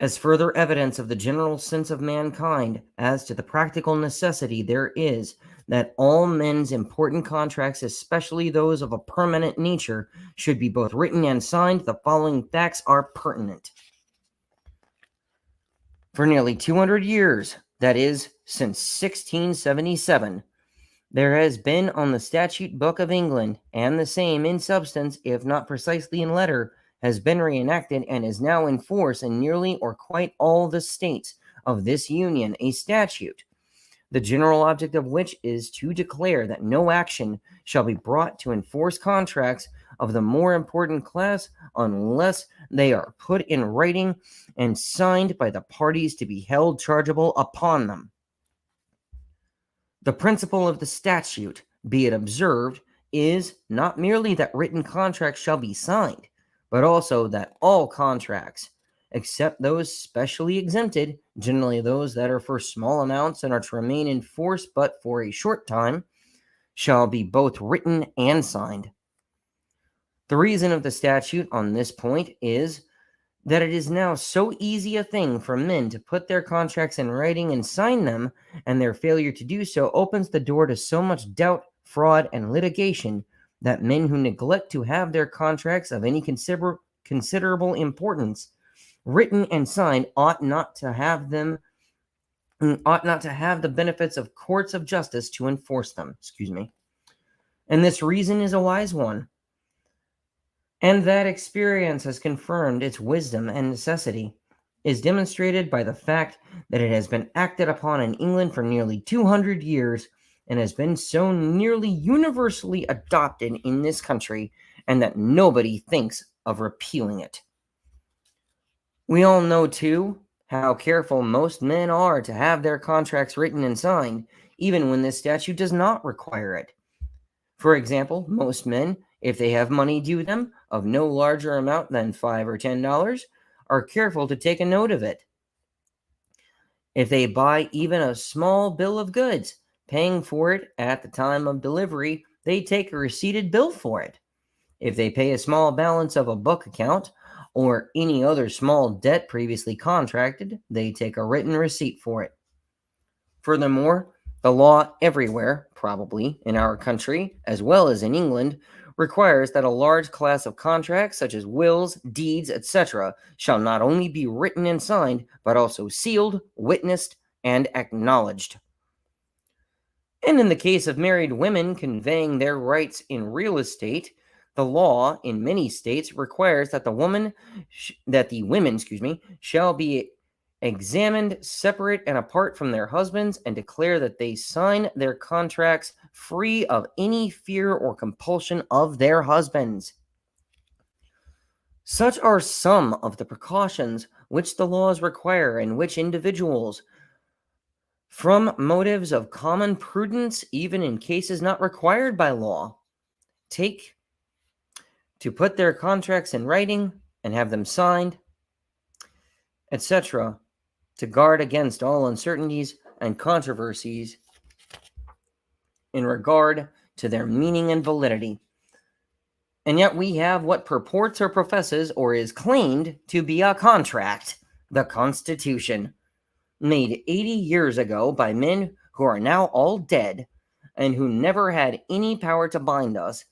As further evidence of the general sense of mankind as to the practical necessity there is that all men's important contracts, especially those of a permanent nature, should be both written and signed, the following facts are pertinent. For nearly 200 years, that is, since 1677, there has been on the statute book of England, and the same in substance, if not precisely in letter, has been reenacted and is now in force in nearly or quite all the states of this Union, a statute, the general object of which is to declare that no action shall be brought to enforce contracts of the more important class unless they are put in writing and signed by the parties to be held chargeable upon them. The principle of the statute, be it observed, is not merely that written contracts shall be signed, but also that all contracts, except those specially exempted, generally those that are for small amounts and are to remain in force but for a short time, shall be both written and signed. The reason of the statute on this point is that it is now so easy a thing for men to put their contracts in writing and sign them, and their failure to do so opens the door to so much doubt, fraud, and litigation that men who neglect to have their contracts of any considerable importance written and signed ought not to have the benefits of courts of justice to enforce them. And this reason is a wise one, and that experience has confirmed its wisdom and necessity, is demonstrated by the fact that it has been acted upon in England for nearly 200 years and has been so nearly universally adopted in this country, and that nobody thinks of repealing it. We all know, too, how careful most men are to have their contracts written and signed, even when this statute does not require it. For example, most men, if they have money due them of no larger amount than $5 or $10, are careful to take a note of it. If they buy even a small bill of goods, paying for it at the time of delivery, they take a receipted bill for it. If they pay a small balance of a book account or any other small debt previously contracted, they take a written receipt for it. Furthermore, the law everywhere, probably in our country as well as in England, requires that a large class of contracts, such as wills, deeds, etc., shall not only be written and signed, but also sealed, witnessed, and acknowledged. And in the case of married women conveying their rights in real estate, the law in many states requires that the women shall be examined separate and apart from their husbands, and declare that they sign their contracts free of any fear or compulsion of their husbands. Such are some of the precautions which the laws require, and which individuals, from motives of common prudence, even in cases not required by law, take to put their contracts in writing and have them signed, etc., to guard against all uncertainties and controversies in regard to their meaning and validity. And yet we have what purports or professes or is claimed to be a contract, the Constitution, made 80 years ago by men who are now all dead and who never had any power to bind us,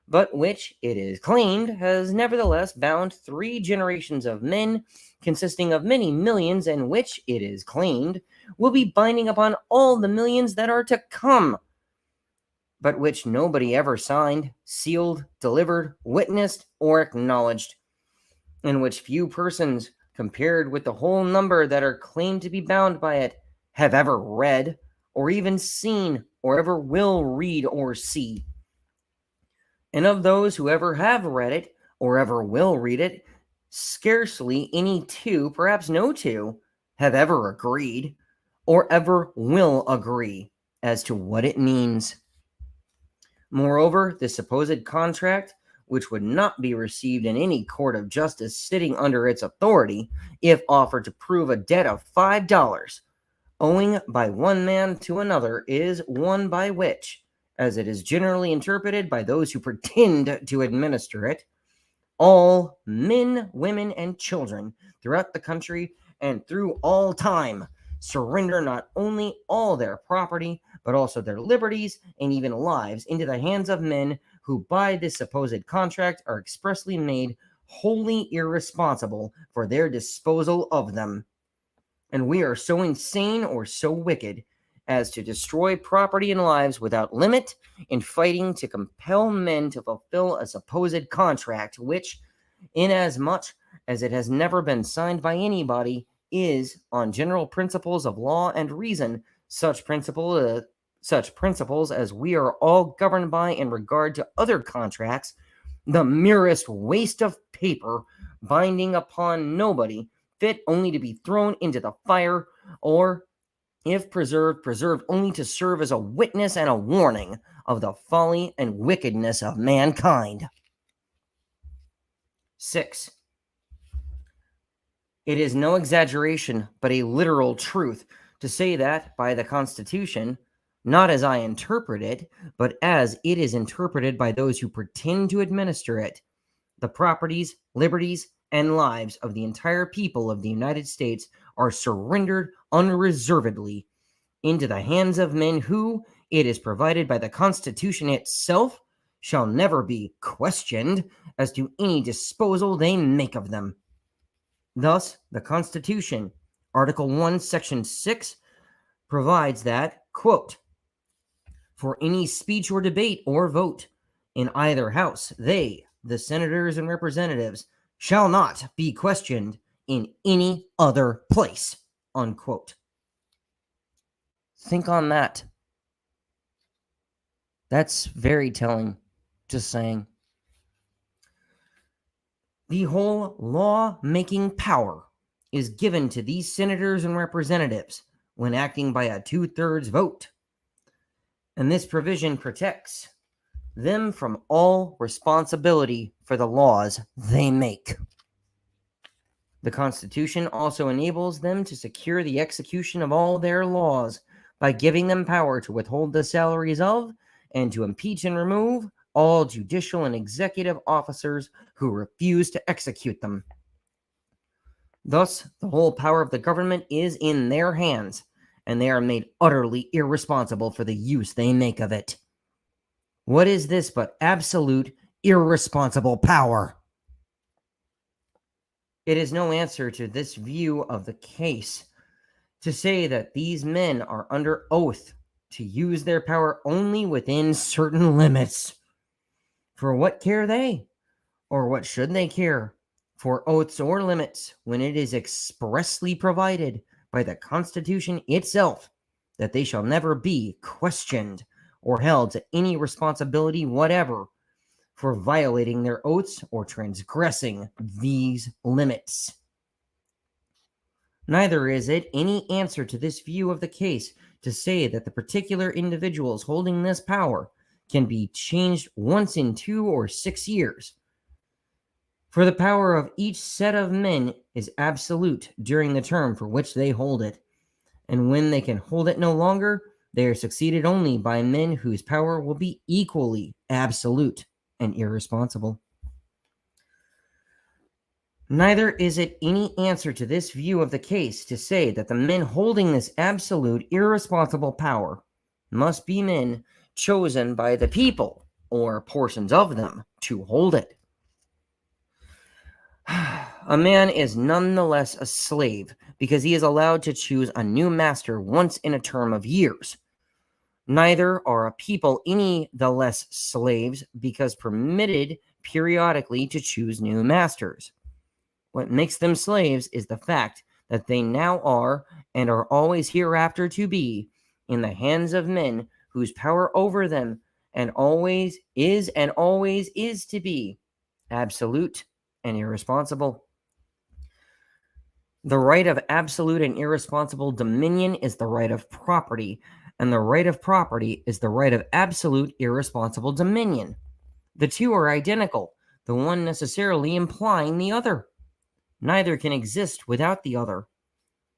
but which, it is claimed, has nevertheless bound 3 generations of men, consisting of many millions, and which, it is claimed, will be binding upon all the millions that are to come, but which nobody ever signed, sealed, delivered, witnessed, or acknowledged. in which few persons, compared with the whole number that are claimed to be bound by it, have ever read, or even seen, or ever will read or see. And of those who ever have read it, or ever will read it, scarcely any two, perhaps no two, have ever agreed, or ever will agree as to what it means. Moreover, the supposed contract, which would not be received in any court of justice sitting under its authority, if offered to prove a debt of $5, owing by one man to another, is one by which, as it is generally interpreted by those who pretend to administer it, all men, women, and children throughout the country and through all time surrender not only all their property, but also their liberties and even lives into the hands of men who by this supposed contract are expressly made wholly irresponsible for their disposal of them. And we are so insane or so wicked as to destroy property and lives without limit in fighting to compel men to fulfill a supposed contract, which, inasmuch as it has never been signed by anybody, is, on general principles of law and reason, such principles as we are all governed by in regard to other contracts, the merest waste of paper, binding upon nobody, fit only to be thrown into the fire, or, if preserved only to serve as a witness and a warning of the folly and wickedness of mankind. 6. It is no exaggeration, but a literal truth, to say that, by the Constitution, not as I interpret it, but as it is interpreted by those who pretend to administer it, the properties, liberties, and lives of the entire people of the United States are surrendered unreservedly into the hands of men who, it is provided by the Constitution itself, shall never be questioned as to any disposal they make of them. Thus, the Constitution, Article 1, Section 6, provides that, quote, for any speech or debate or vote in either house, they, the senators and representatives, shall not be questioned in any other place, unquote. Think on that. That's very telling, just saying. The whole law-making power is given to these senators and representatives when acting by a 2/3 vote, and this provision protects them from all responsibility for the laws they make. The Constitution also enables them to secure the execution of all their laws by giving them power to withhold the salaries of and to impeach and remove all judicial and executive officers who refuse to execute them. Thus, the whole power of the government is in their hands, and they are made utterly irresponsible for the use they make of it. What is this but absolute irresponsible power? It is no answer to this view of the case to say that these men are under oath to use their power only within certain limits. For what care they, or what should they care, for oaths or limits when it is expressly provided by the Constitution itself that they shall never be questioned or held to any responsibility whatever for violating their oaths or transgressing these limits. Neither is it any answer to this view of the case to say that the particular individuals holding this power can be changed once in 2 or 6 years. For the power of each set of men is absolute during the term for which they hold it, and when they can hold it no longer, they are succeeded only by men whose power will be equally absolute and irresponsible. Neither is it any answer to this view of the case to say that the men holding this absolute irresponsible power must be men chosen by the people, or portions of them, to hold it. A man is nonetheless a slave because he is allowed to choose a new master once in a term of years. Neither are a people any the less slaves because permitted periodically to choose new masters. What makes them slaves is the fact that they now are and are always hereafter to be in the hands of men whose power over them and always is to be absolute and irresponsible. The right of absolute and irresponsible dominion is the right of property, and the right of property is the right of absolute irresponsible dominion. The two are identical, the one necessarily implying the other. Neither can exist without the other.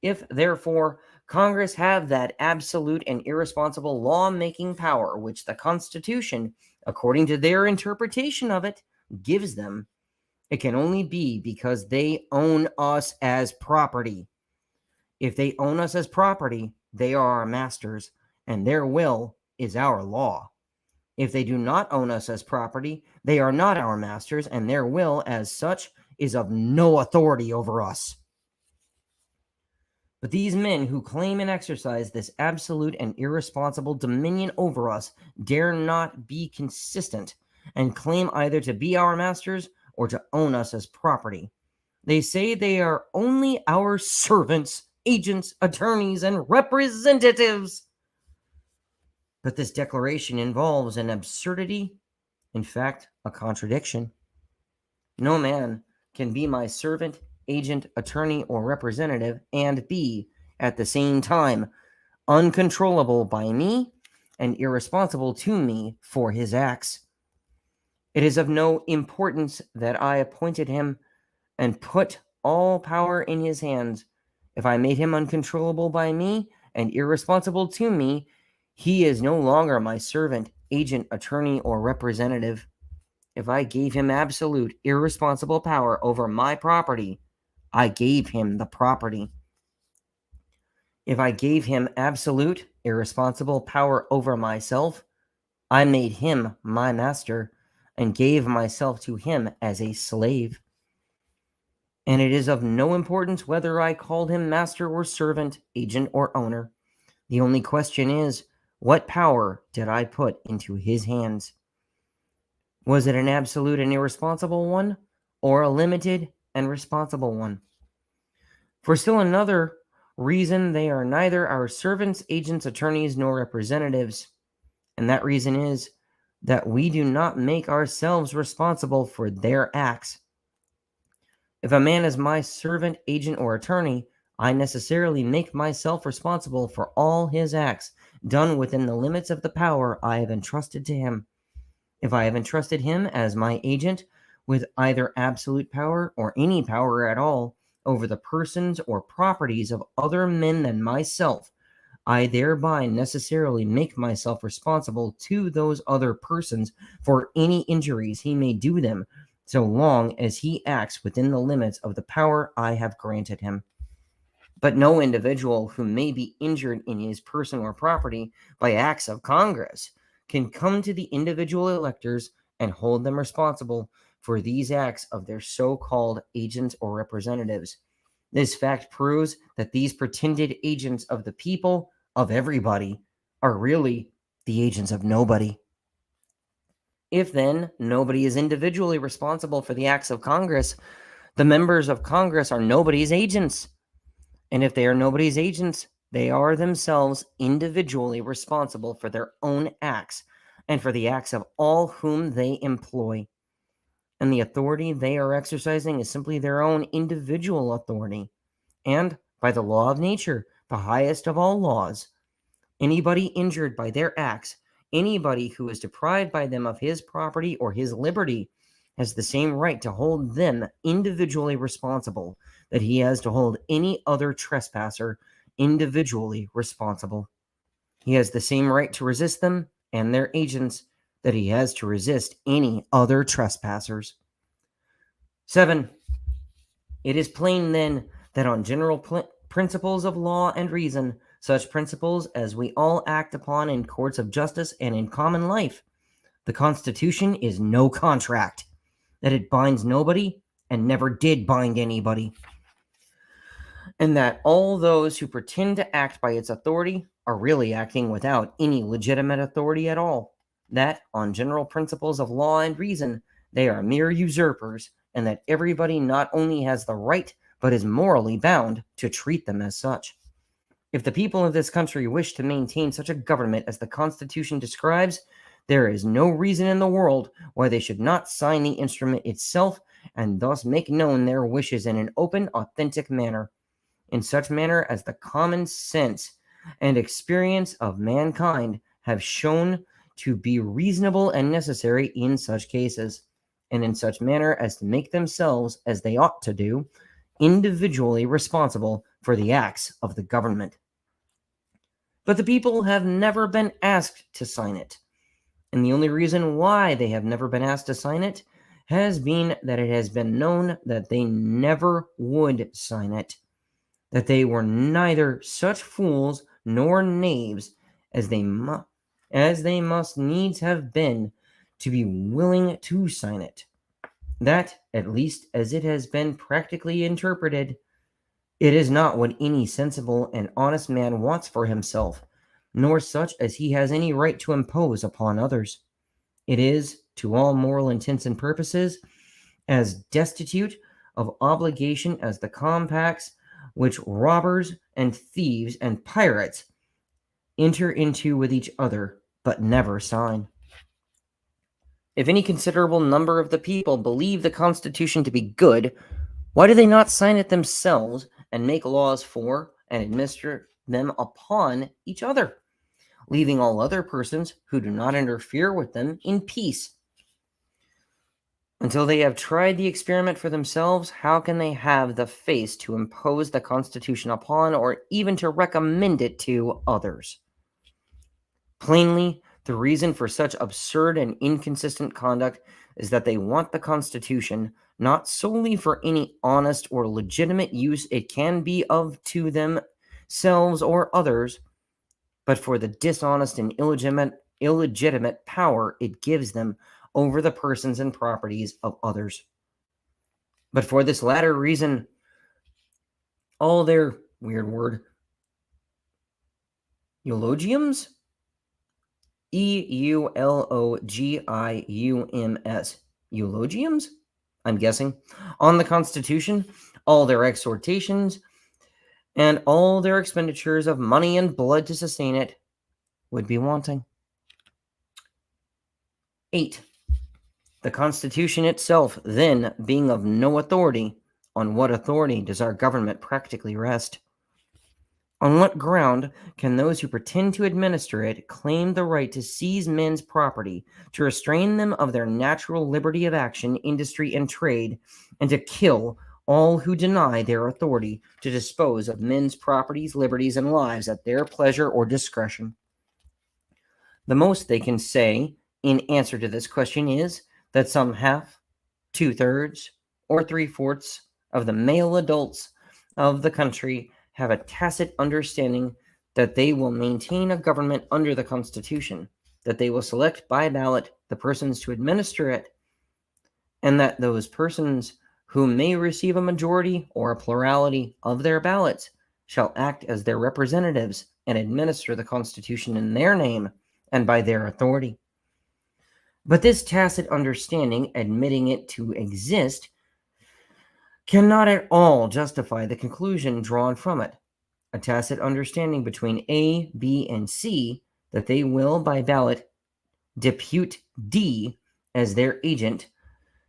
If, therefore, Congress have that absolute and irresponsible law-making power which the Constitution, according to their interpretation of it, gives them, it can only be because they own us as property. If they own us as property, they are our masters, and their will is our law. If they do not own us as property, they are not our masters, and their will, as such, is of no authority over us. But these men who claim and exercise this absolute and irresponsible dominion over us dare not be consistent, and claim either to be our masters or to own us as property. They say they are only our servants, agents, attorneys, and representatives. But this declaration involves an absurdity, in fact, a contradiction. No man can be my servant, agent, attorney, or representative and be, at the same time, uncontrollable by me and irresponsible to me for his acts. It is of no importance that I appointed him and put all power in his hands. If I made him uncontrollable by me and irresponsible to me, he is no longer my servant, agent, attorney, or representative. If I gave him absolute, irresponsible power over my property, I gave him the property. If I gave him absolute, irresponsible power over myself, I made him my master and gave myself to him as a slave. And it is of no importance whether I called him master or servant, agent or owner. The only question is, what power did I put into his hands? Was it an absolute and irresponsible one, or a limited and responsible one? For still another reason, they are neither our servants, agents, attorneys, nor representatives. And that reason is that we do not make ourselves responsible for their acts. If a man is my servant, agent, or attorney, I necessarily make myself responsible for all his acts, done within the limits of the power I have entrusted to him. If I have entrusted him as my agent with either absolute power or any power at all over the persons or properties of other men than myself, I thereby necessarily make myself responsible to those other persons for any injuries he may do them, so long as he acts within the limits of the power I have granted him. But no individual who may be injured in his person or property by acts of Congress can come to the individual electors and hold them responsible for these acts of their so-called agents or representatives. This fact proves that these pretended agents of the people, of everybody, are really the agents of nobody. If then nobody is individually responsible for the acts of Congress, the members of Congress are nobody's agents. And if they are nobody's agents, they are themselves individually responsible for their own acts and for the acts of all whom they employ. And the authority they are exercising is simply their own individual authority. And by the law of nature, the highest of all laws, anybody injured by their acts, anybody who is deprived by them of his property or his liberty, has the same right to hold them individually responsible that he has to hold any other trespasser individually responsible. He has the same right to resist them and their agents that he has to resist any other trespassers. 7. It is plain, then, that on general principles of law and reason, such principles as we all act upon in courts of justice and in common life, the Constitution is no contract, that it binds nobody and never did bind anybody, and that all those who pretend to act by its authority are really acting without any legitimate authority at all, that on general principles of law and reason they are mere usurpers and that everybody not only has the right, but is morally bound to treat them as such. If the people of this country wish to maintain such a government as the Constitution describes, there is no reason in the world why they should not sign the instrument itself and thus make known their wishes in an open, authentic manner, in such manner as the common sense and experience of mankind have shown to be reasonable and necessary in such cases, and in such manner as to make themselves, as they ought to do, individually responsible for the acts of the government. But the people have never been asked to sign it, and the only reason why they have never been asked to sign it has been that it has been known that they never would sign it, that they were neither such fools nor knaves as they must needs have been to be willing to sign it. That, at least as it has been practically interpreted, it is not what any sensible and honest man wants for himself, nor such as he has any right to impose upon others. It is, to all moral intents and purposes, as destitute of obligation as the compacts which robbers and thieves and pirates enter into with each other, but never sign. If any considerable number of the people believe the Constitution to be good, why do they not sign it themselves and make laws for and administer them upon each other, leaving all other persons who do not interfere with them in peace? Until they have tried the experiment for themselves, how can they have the face to impose the Constitution upon, or even to recommend it to others? Plainly, the reason for such absurd and inconsistent conduct is that they want the Constitution not solely for any honest or legitimate use it can be of to themselves or others, but for the dishonest and illegitimate power it gives them over the persons and properties of others. But for this latter reason, all their weird word eulogiums, eulogiums, eulogiums, I'm guessing, on the Constitution, all their exhortations, and all their expenditures of money and blood to sustain it would be wanting. 8. The Constitution itself, then, being of no authority, on what authority does our government practically rest? On what ground can those who pretend to administer it claim the right to seize men's property, to restrain them of their natural liberty of action, industry, and trade, and to kill all who deny their authority to dispose of men's properties, liberties, and lives at their pleasure or discretion? The most they can say in answer to this question is that some half, 2/3, or 3/4 of the male adults of the country have a tacit understanding that they will maintain a government under the Constitution, that they will select by ballot the persons to administer it, and that those persons who may receive a majority or a plurality of their ballots shall act as their representatives and administer the Constitution in their name and by their authority. But this tacit understanding, admitting it to exist, cannot at all justify the conclusion drawn from it, a tacit understanding between A, B, and C, that they will by ballot depute D as their agent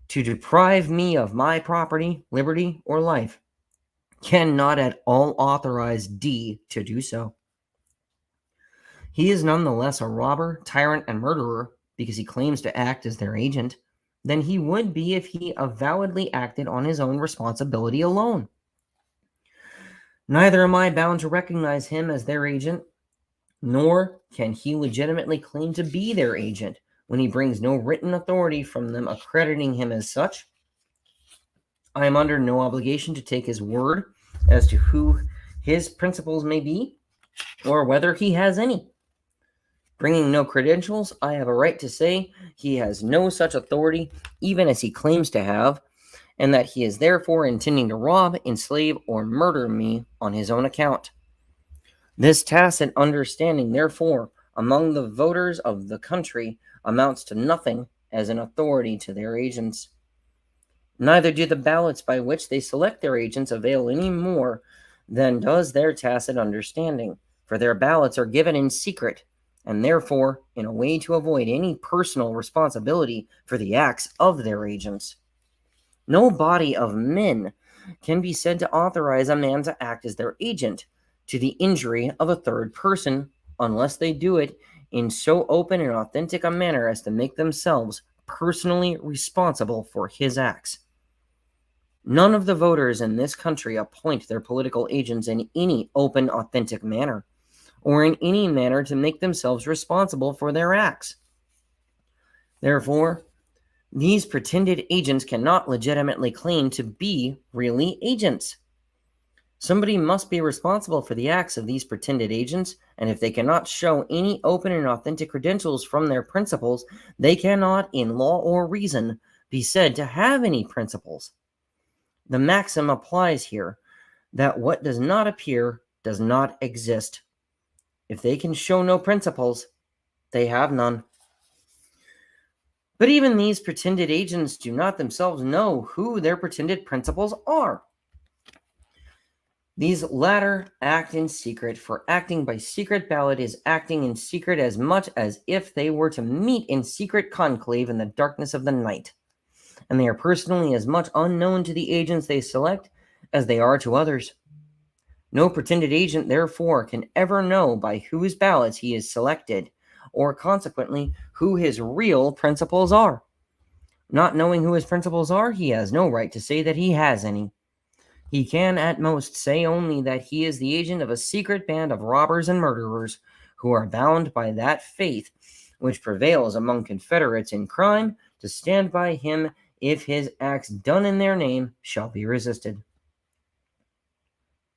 to deprive me of my property, liberty, or life, cannot at all authorize D to do so. He is nonetheless a robber, tyrant, and murderer because he claims to act as their agent than he would be if he avowedly acted on his own responsibility alone. Neither am I bound to recognize him as their agent, nor can he legitimately claim to be their agent when he brings no written authority from them accrediting him as such. I am under no obligation to take his word as to who his principles may be, or whether he has any. Bringing no credentials, I have a right to say he has no such authority, even as he claims to have, and that he is therefore intending to rob, enslave, or murder me on his own account. This tacit understanding, therefore, among the voters of the country amounts to nothing as an authority to their agents. Neither do the ballots by which they select their agents avail any more than does their tacit understanding, for their ballots are given in secret, and therefore in a way to avoid any personal responsibility for the acts of their agents. No body of men can be said to authorize a man to act as their agent to the injury of a third person unless they do it in so open and authentic a manner as to make themselves personally responsible for his acts. None of the voters in this country appoint their political agents in any open, authentic manner, or in any manner to make themselves responsible for their acts. Therefore, these pretended agents cannot legitimately claim to be really agents. Somebody must be responsible for the acts of these pretended agents, and if they cannot show any open and authentic credentials from their principles, they cannot, in law or reason, be said to have any principles. The maxim applies here that what does not appear does not exist. If they can show no principles, they have none. But even these pretended agents do not themselves know who their pretended principles are. These latter act in secret, for acting by secret ballot is acting in secret as much as if they were to meet in secret conclave in the darkness of the night. And they are personally as much unknown to the agents they select as they are to others. No pretended agent, therefore, can ever know by whose ballots he is selected, or consequently, who his real principles are. Not knowing who his principles are, he has no right to say that he has any. He can at most say only that he is the agent of a secret band of robbers and murderers who are bound by that faith which prevails among confederates in crime to stand by him if his acts done in their name shall be resisted.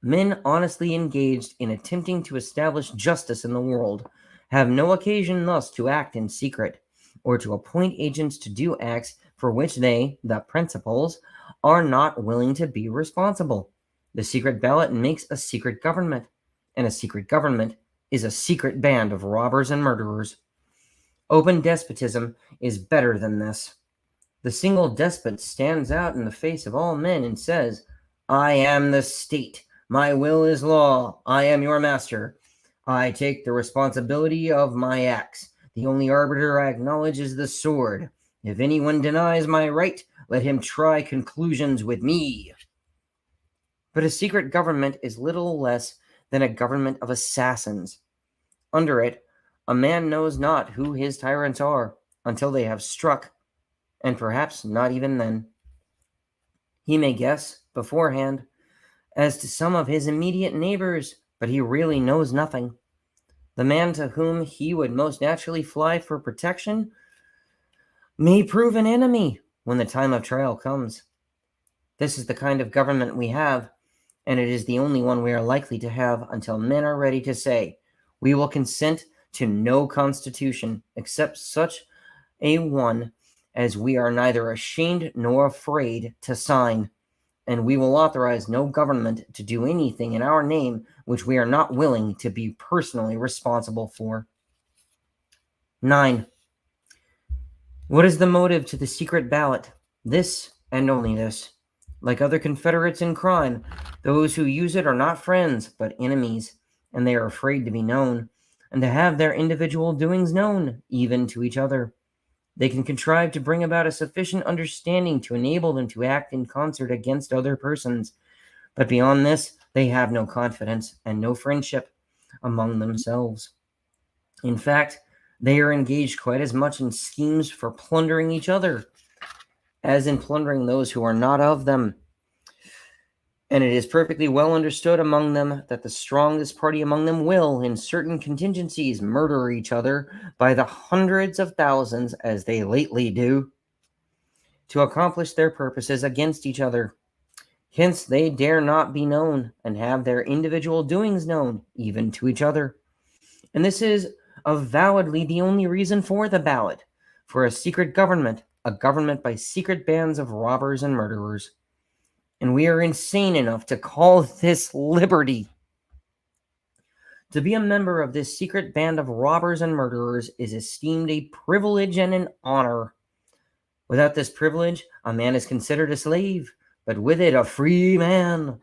Men honestly engaged in attempting to establish justice in the world have no occasion thus to act in secret, or to appoint agents to do acts for which they, the principals, are not willing to be responsible. The secret ballot makes a secret government, and a secret government is a secret band of robbers and murderers. Open despotism is better than this. The single despot stands out in the face of all men and says, "I am the state. My will is law. I am your master. I take the responsibility of my acts. The only arbiter I acknowledge is the sword. If anyone denies my right, let him try conclusions with me." But a secret government is little less than a government of assassins. Under it, a man knows not who his tyrants are until they have struck, and perhaps not even then. He may guess beforehand as to some of his immediate neighbors, but he really knows nothing. The man to whom he would most naturally fly for protection may prove an enemy when the time of trial comes. This is the kind of government we have, and it is the only one we are likely to have until men are ready to say, "We will consent to no constitution except such a one as we are neither ashamed nor afraid to sign, and we will authorize no government to do anything in our name which we are not willing to be personally responsible for." 9. What is the motive to the secret ballot? This, and only this. Like other confederates in crime, those who use it are not friends, but enemies, and they are afraid to be known, and to have their individual doings known, even to each other. They can contrive to bring about a sufficient understanding to enable them to act in concert against other persons, but beyond this, they have no confidence and no friendship among themselves. In fact, they are engaged quite as much in schemes for plundering each other as in plundering those who are not of them. And it is perfectly well understood among them that the strongest party among them will, in certain contingencies, murder each other by the hundreds of thousands, as they lately do, to accomplish their purposes against each other. Hence they dare not be known, and have their individual doings known, even to each other. And this is avowedly the only reason for the ballot, for a secret government, a government by secret bands of robbers and murderers. And we are insane enough to call this liberty. To be a member of this secret band of robbers and murderers is esteemed a privilege and an honor. Without this privilege, a man is considered a slave, but with it, a free man.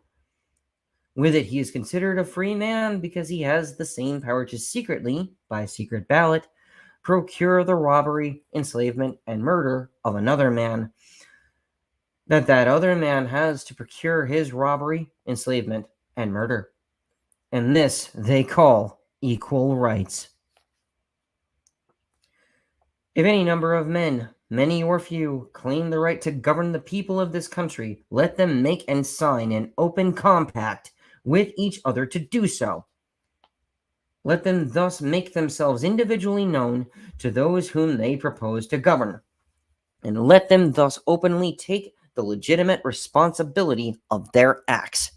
With it, he is considered a free man because he has the same power to secretly, by secret ballot, procure the robbery, enslavement, and murder of another man that other man has to procure his robbery, enslavement, and murder. And this they call equal rights. If any number of men, many or few, claim the right to govern the people of this country, let them make and sign an open compact with each other to do so. Let them thus make themselves individually known to those whom they propose to govern, and let them thus openly take the legitimate responsibility of their acts.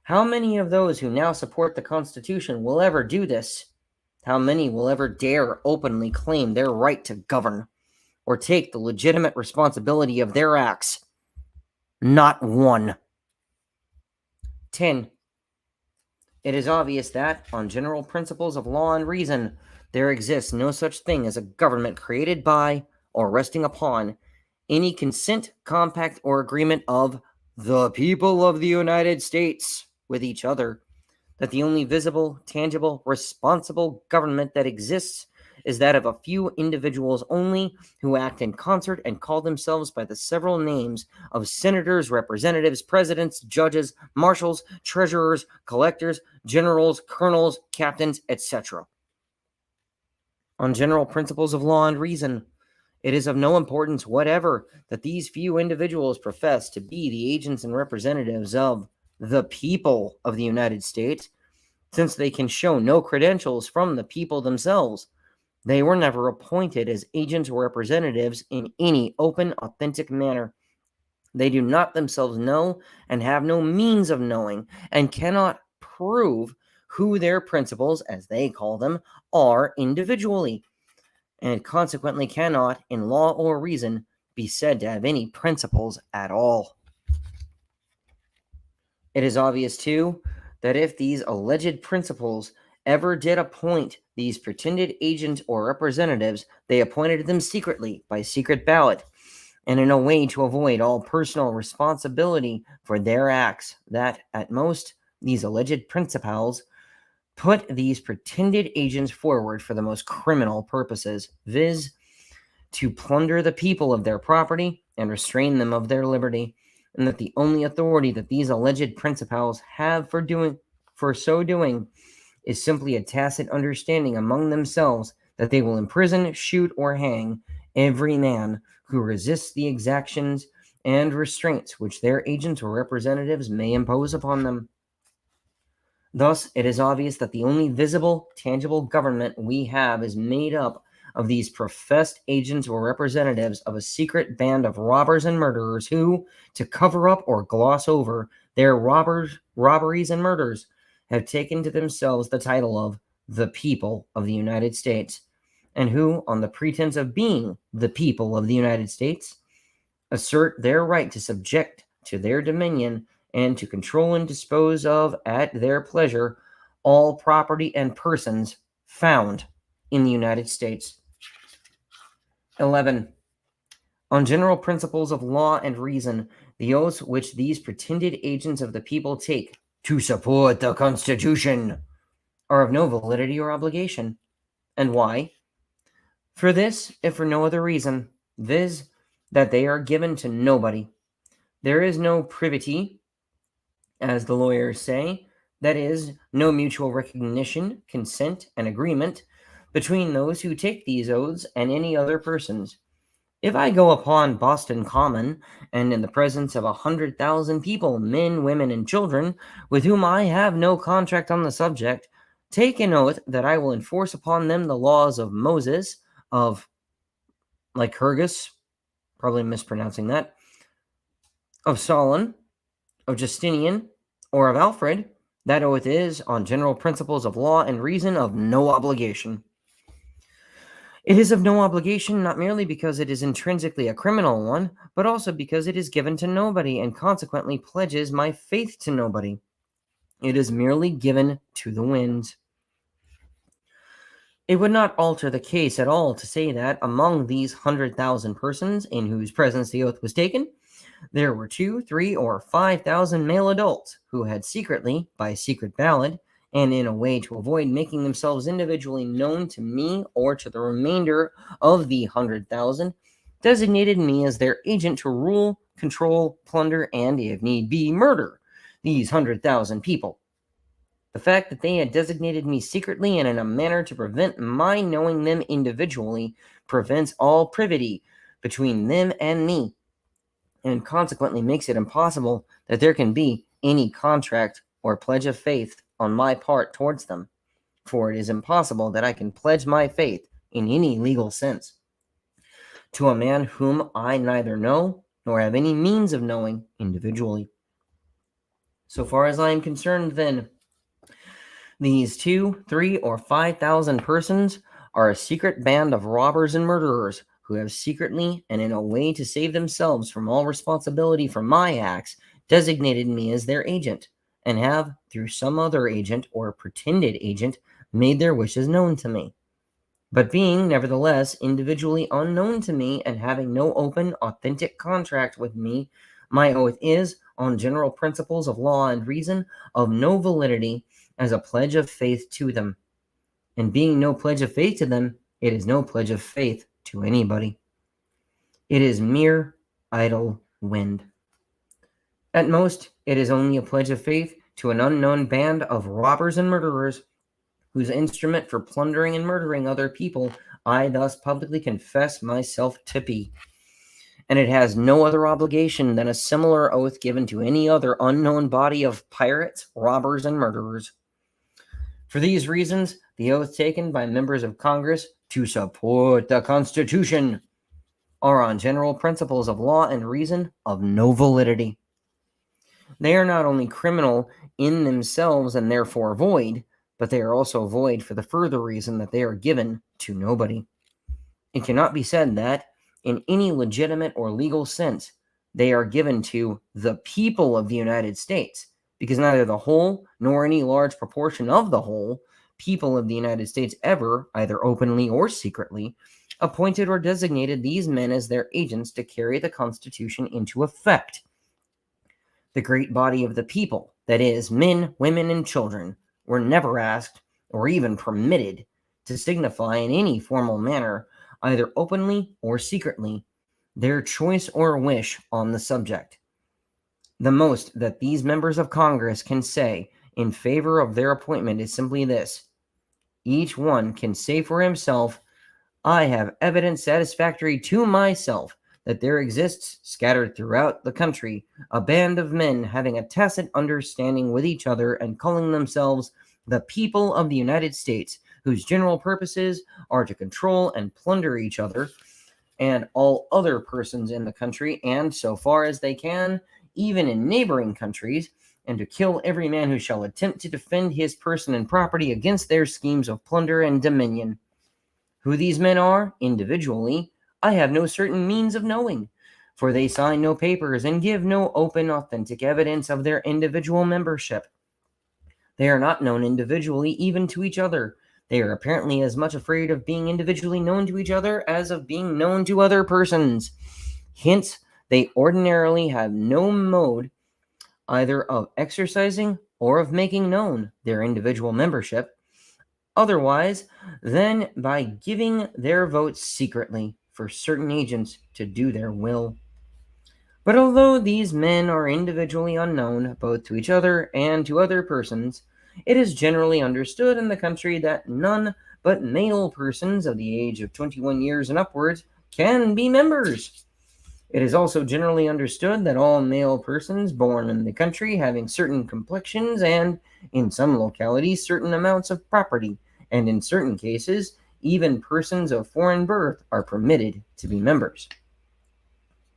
How many of those who now support the Constitution will ever do this? How many will ever dare openly claim their right to govern, or take the legitimate responsibility of their acts? Not one. 10. It is obvious that, on general principles of law and reason, there exists no such thing as a government created by, or resting upon, any consent, compact, or agreement of the people of the United States with each other, that the only visible, tangible, responsible government that exists is that of a few individuals only who act in concert and call themselves by the several names of senators, representatives, presidents, judges, marshals, treasurers, collectors, generals, colonels, captains, etc. On general principles of law and reason, it is of no importance whatever that these few individuals profess to be the agents and representatives of the people of the United States, since they can show no credentials from the people themselves. They were never appointed as agents or representatives in any open, authentic manner. They do not themselves know and have no means of knowing, and cannot prove who their principals, as they call them, are individually, and consequently cannot, in law or reason, be said to have any principles at all. It is obvious, too, that if these alleged principals ever did appoint these pretended agents or representatives, they appointed them secretly by secret ballot, and in a way to avoid all personal responsibility for their acts, that, at most, these alleged principals put these pretended agents forward for the most criminal purposes, viz., to plunder the people of their property and restrain them of their liberty, and that the only authority that these alleged principals have for so doing is simply a tacit understanding among themselves that they will imprison, shoot, or hang every man who resists the exactions and restraints which their agents or representatives may impose upon them. Thus, it is obvious that the only visible, tangible government we have is made up of these professed agents or representatives of a secret band of robbers and murderers who, to cover up or gloss over their robberies and murders, have taken to themselves the title of the people of the United States, and who, on the pretense of being the people of the United States, assert their right to subject to their dominion and to control and dispose of at their pleasure all property and persons found in the United States. 11. On general principles of law and reason, the oaths which these pretended agents of the people take to support the Constitution are of no validity or obligation. And why? For this, if for no other reason, viz., that they are given to nobody. There is no privity, as the lawyers say, that is, no mutual recognition, consent, and agreement between those who take these oaths and any other persons. If I go upon Boston Common, and in the presence of 100,000 people, men, women, and children, with whom I have no contract on the subject, take an oath that I will enforce upon them the laws of Moses, of Lycurgus, probably mispronouncing that, of Solon, of Justinian, or of Alfred, that oath is, on general principles of law and reason, of no obligation. It is of no obligation not merely because it is intrinsically a criminal one, but also because it is given to nobody and consequently pledges my faith to nobody. It is merely given to the winds. It would not alter the case at all to say that among these 100,000 persons in whose presence the oath was taken, there were 2, 3, or 5,000 male adults who had secretly, by secret ballot, and in a way to avoid making themselves individually known to me or to the remainder of the 100,000, designated me as their agent to rule, control, plunder, and, if need be, murder these 100,000 people. The fact that they had designated me secretly and in a manner to prevent my knowing them individually prevents all privity between them and me, and consequently makes it impossible that there can be any contract or pledge of faith on my part towards them, for it is impossible that I can pledge my faith in any legal sense to a man whom I neither know nor have any means of knowing individually. So far as I am concerned, then, these 2, 3, or 5,000 persons are a secret band of robbers and murderers who have secretly, and in a way to save themselves from all responsibility for my acts, designated me as their agent, and have, through some other agent or pretended agent, made their wishes known to me. But being, nevertheless, individually unknown to me and having no open, authentic contract with me, my oath is, on general principles of law and reason, of no validity as a pledge of faith to them. And being no pledge of faith to them, it is no pledge of faith to anybody. It is mere idle wind. At most, it is only a pledge of faith to an unknown band of robbers and murderers, whose instrument for plundering and murdering other people I thus publicly confess myself to be. And it has no other obligation than a similar oath given to any other unknown body of pirates, robbers, and murderers. For these reasons, the oath taken by members of Congress to support the Constitution are on general principles of law and reason of no validity. They are not only criminal in themselves and therefore void, but they are also void for the further reason that they are given to nobody. It cannot be said that, in any legitimate or legal sense, they are given to the people of the United States, because neither the whole nor any large proportion of the whole people of the United States ever, either openly or secretly, appointed or designated these men as their agents to carry the Constitution into effect. The great body of the people, that is, men, women, and children, were never asked or even permitted to signify in any formal manner, either openly or secretly, their choice or wish on the subject. The most that these members of Congress can say in favor of their appointment is simply this: each one can say for himself, I have evidence satisfactory to myself that there exists, scattered throughout the country, a band of men having a tacit understanding with each other and calling themselves the people of the United States, whose general purposes are to control and plunder each other and all other persons in the country, and, so far as they can, even in neighboring countries, and to kill every man who shall attempt to defend his person and property against their schemes of plunder and dominion. Who these men are, individually, I have no certain means of knowing, for they sign no papers and give no open, authentic evidence of their individual membership. They are not known individually even to each other. They are apparently as much afraid of being individually known to each other as of being known to other persons. Hence, they ordinarily have no mode either of exercising or of making known their individual membership, otherwise than by giving their votes secretly for certain agents to do their will. But although these men are individually unknown both to each other and to other persons, it is generally understood in the country that none but male persons of the age of 21 years and upwards can be members. It is also generally understood that all male persons born in the country having certain complexions and, in some localities, certain amounts of property, and in certain cases, even persons of foreign birth, are permitted to be members.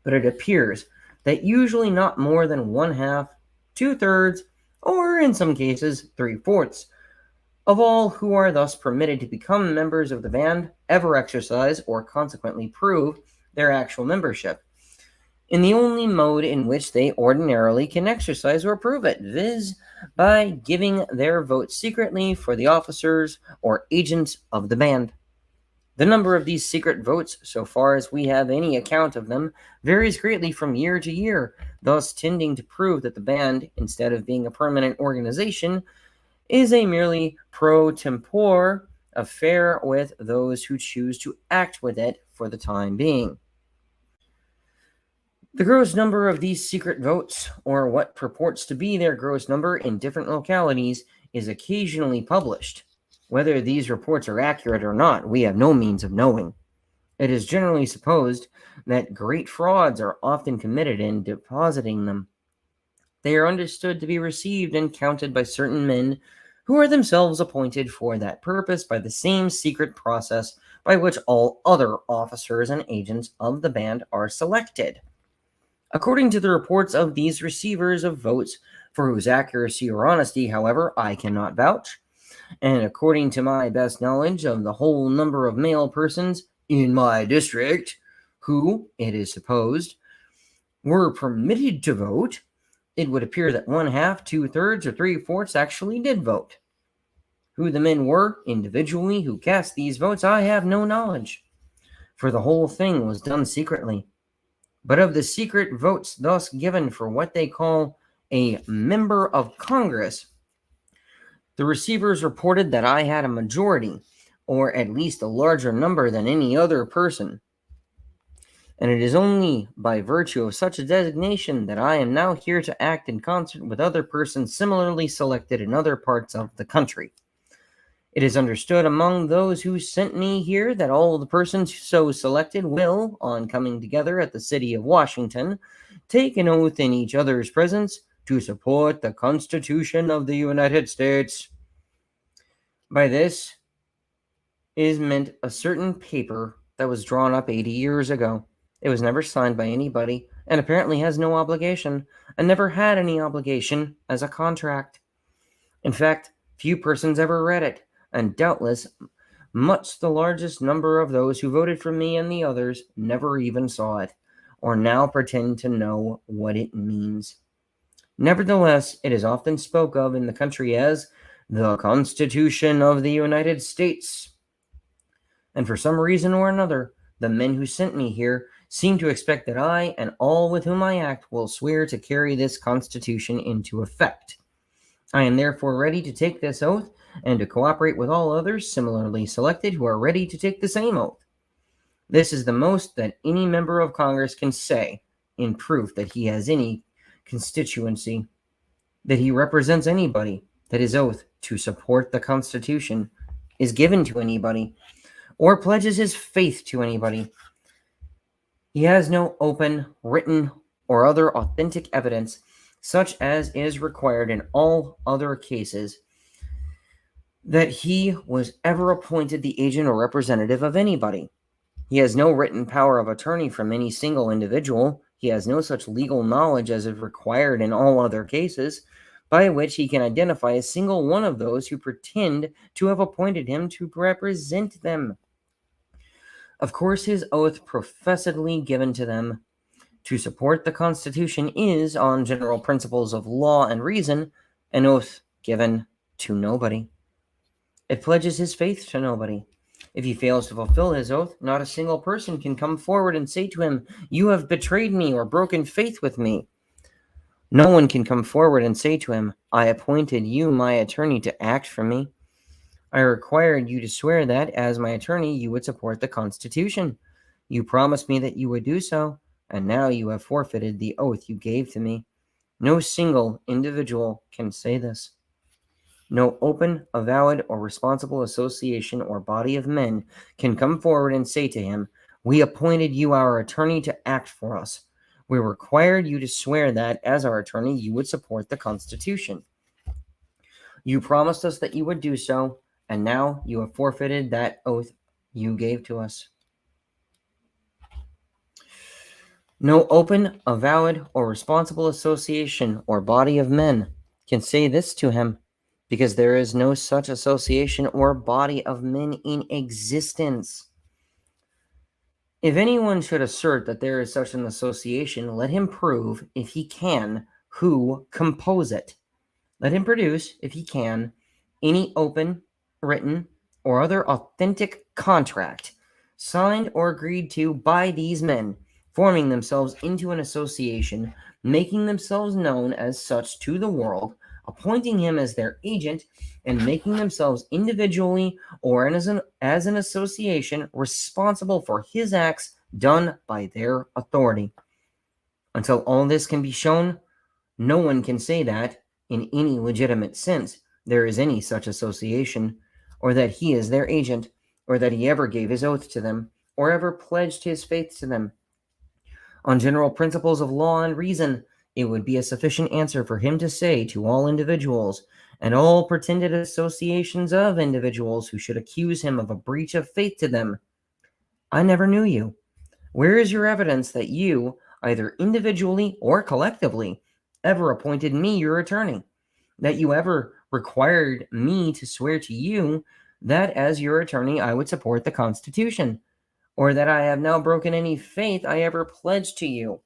But it appears that usually not more than 1/2, 2/3, or in some cases 3/4 of all who are thus permitted to become members of the band ever exercise or consequently prove their actual membership. in the only mode in which they ordinarily can exercise or prove it, viz., by giving their votes secretly for the officers or agents of the band. The number of these secret votes, so far as we have any account of them, varies greatly from year to year, thus tending to prove that the band, instead of being a permanent organization, is a merely pro tempore affair with those who choose to act with it for the time being. The gross number of these secret votes, or what purports to be their gross number in different localities, is occasionally published. Whether these reports are accurate or not, we have no means of knowing. It is generally supposed that great frauds are often committed in depositing them. They are understood to be received and counted by certain men who are themselves appointed for that purpose by the same secret process by which all other officers and agents of the band are selected. According to the reports of these receivers of votes, for whose accuracy or honesty, however, I cannot vouch, and according to my best knowledge of the whole number of male persons in my district who, it is supposed, were permitted to vote, it would appear that 1/2, 2/3, or 3/4 actually did vote. Who the men were individually who cast these votes, I have no knowledge, for the whole thing was done secretly. But of the secret votes thus given for what they call a member of Congress, the receivers reported that I had a majority, or at least a larger number than any other person. And it is only by virtue of such a designation that I am now here to act in concert with other persons similarly selected in other parts of the country. It is understood among those who sent me here that all the persons so selected will, on coming together at the city of Washington, take an oath in each other's presence to support the Constitution of the United States. By this is meant a certain paper that was drawn up 80 years ago. It was never signed by anybody, and apparently has no obligation, and never had any obligation as a contract. In fact, few persons ever read it, and doubtless much the largest number of those who voted for me and the others never even saw it, or now pretend to know what it means. Nevertheless, it is often spoke of in the country as the Constitution of the United States. And for some reason or another, the men who sent me here seem to expect that I and all with whom I act will swear to carry this Constitution into effect. I am therefore ready to take this oath and to cooperate with all others similarly selected who are ready to take the same oath. This is the most that any member of Congress can say in proof that he has any constituency, that he represents anybody, that his oath to support the Constitution is given to anybody, or pledges his faith to anybody. He has no open, written, or other authentic evidence, such as is required in all other cases, that he was ever appointed the agent or representative of anybody. He has no written power of attorney from any single individual. He has no such legal knowledge as is required in all other cases, by which he can identify a single one of those who pretend to have appointed him to represent them. Of course, his oath professedly given to them to support the Constitution is, on general principles of law and reason, an oath given to nobody. It pledges his faith to nobody. If he fails to fulfill his oath, not a single person can come forward and say to him, "You have betrayed me or broken faith with me." No one can come forward and say to him, "I appointed you my attorney to act for me. I required you to swear that, as my attorney, you would support the Constitution. You promised me that you would do so, and now you have forfeited the oath you gave to me." No single individual can say this. No open, avowed, or responsible association or body of men can come forward and say to him, "We appointed you our attorney to act for us. We required you to swear that, as our attorney, you would support the Constitution. You promised us that you would do so, and now you have forfeited that oath you gave to us." No open, avowed, or responsible association or body of men can say this to him, because there is no such association or body of men in existence. If anyone should assert that there is such an association, let him prove, if he can, who compose it. Let him produce, if he can, any open, written, or other authentic contract, signed or agreed to by these men, forming themselves into an association, making themselves known as such to the world, appointing him as their agent, and making themselves individually or as an association responsible for his acts done by their authority. Until all this can be shown, no one can say that, in any legitimate sense, there is any such association, or that he is their agent, or that he ever gave his oath to them, or ever pledged his faith to them. On general principles of law and reason, it would be a sufficient answer for him to say to all individuals, and all pretended associations of individuals who should accuse him of a breach of faith to them, I never knew you. Where is your evidence that you, either individually or collectively, ever appointed me your attorney? That you ever required me to swear to you that as your attorney I would support the Constitution, or that I have now broken any faith I ever pledged to you?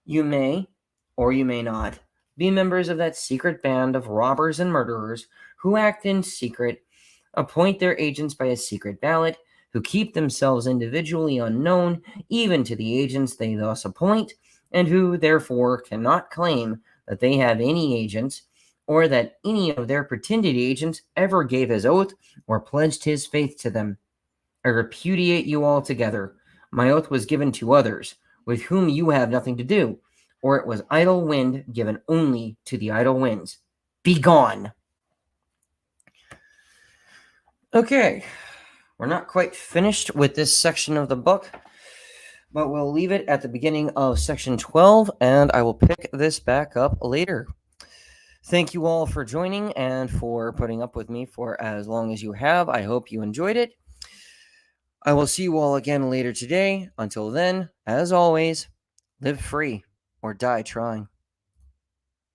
You may, or you may not, be members of that secret band of robbers and murderers who act in secret, appoint their agents by a secret ballot, who keep themselves individually unknown even to the agents they thus appoint, and who, therefore, cannot claim that they have any agents, or that any of their pretended agents ever gave his oath or pledged his faith to them. I repudiate you altogether. My oath was given to others, with whom you have nothing to do, or it was idle wind given only to the idle winds. Begone! Okay, we're not quite finished with this section of the book, but we'll leave it at the beginning of section 12, and I will pick this back up later. Thank you all for joining and for putting up with me for as long as you have. I hope you enjoyed it. I will see you all again later today. Until then, as always, live free or die trying.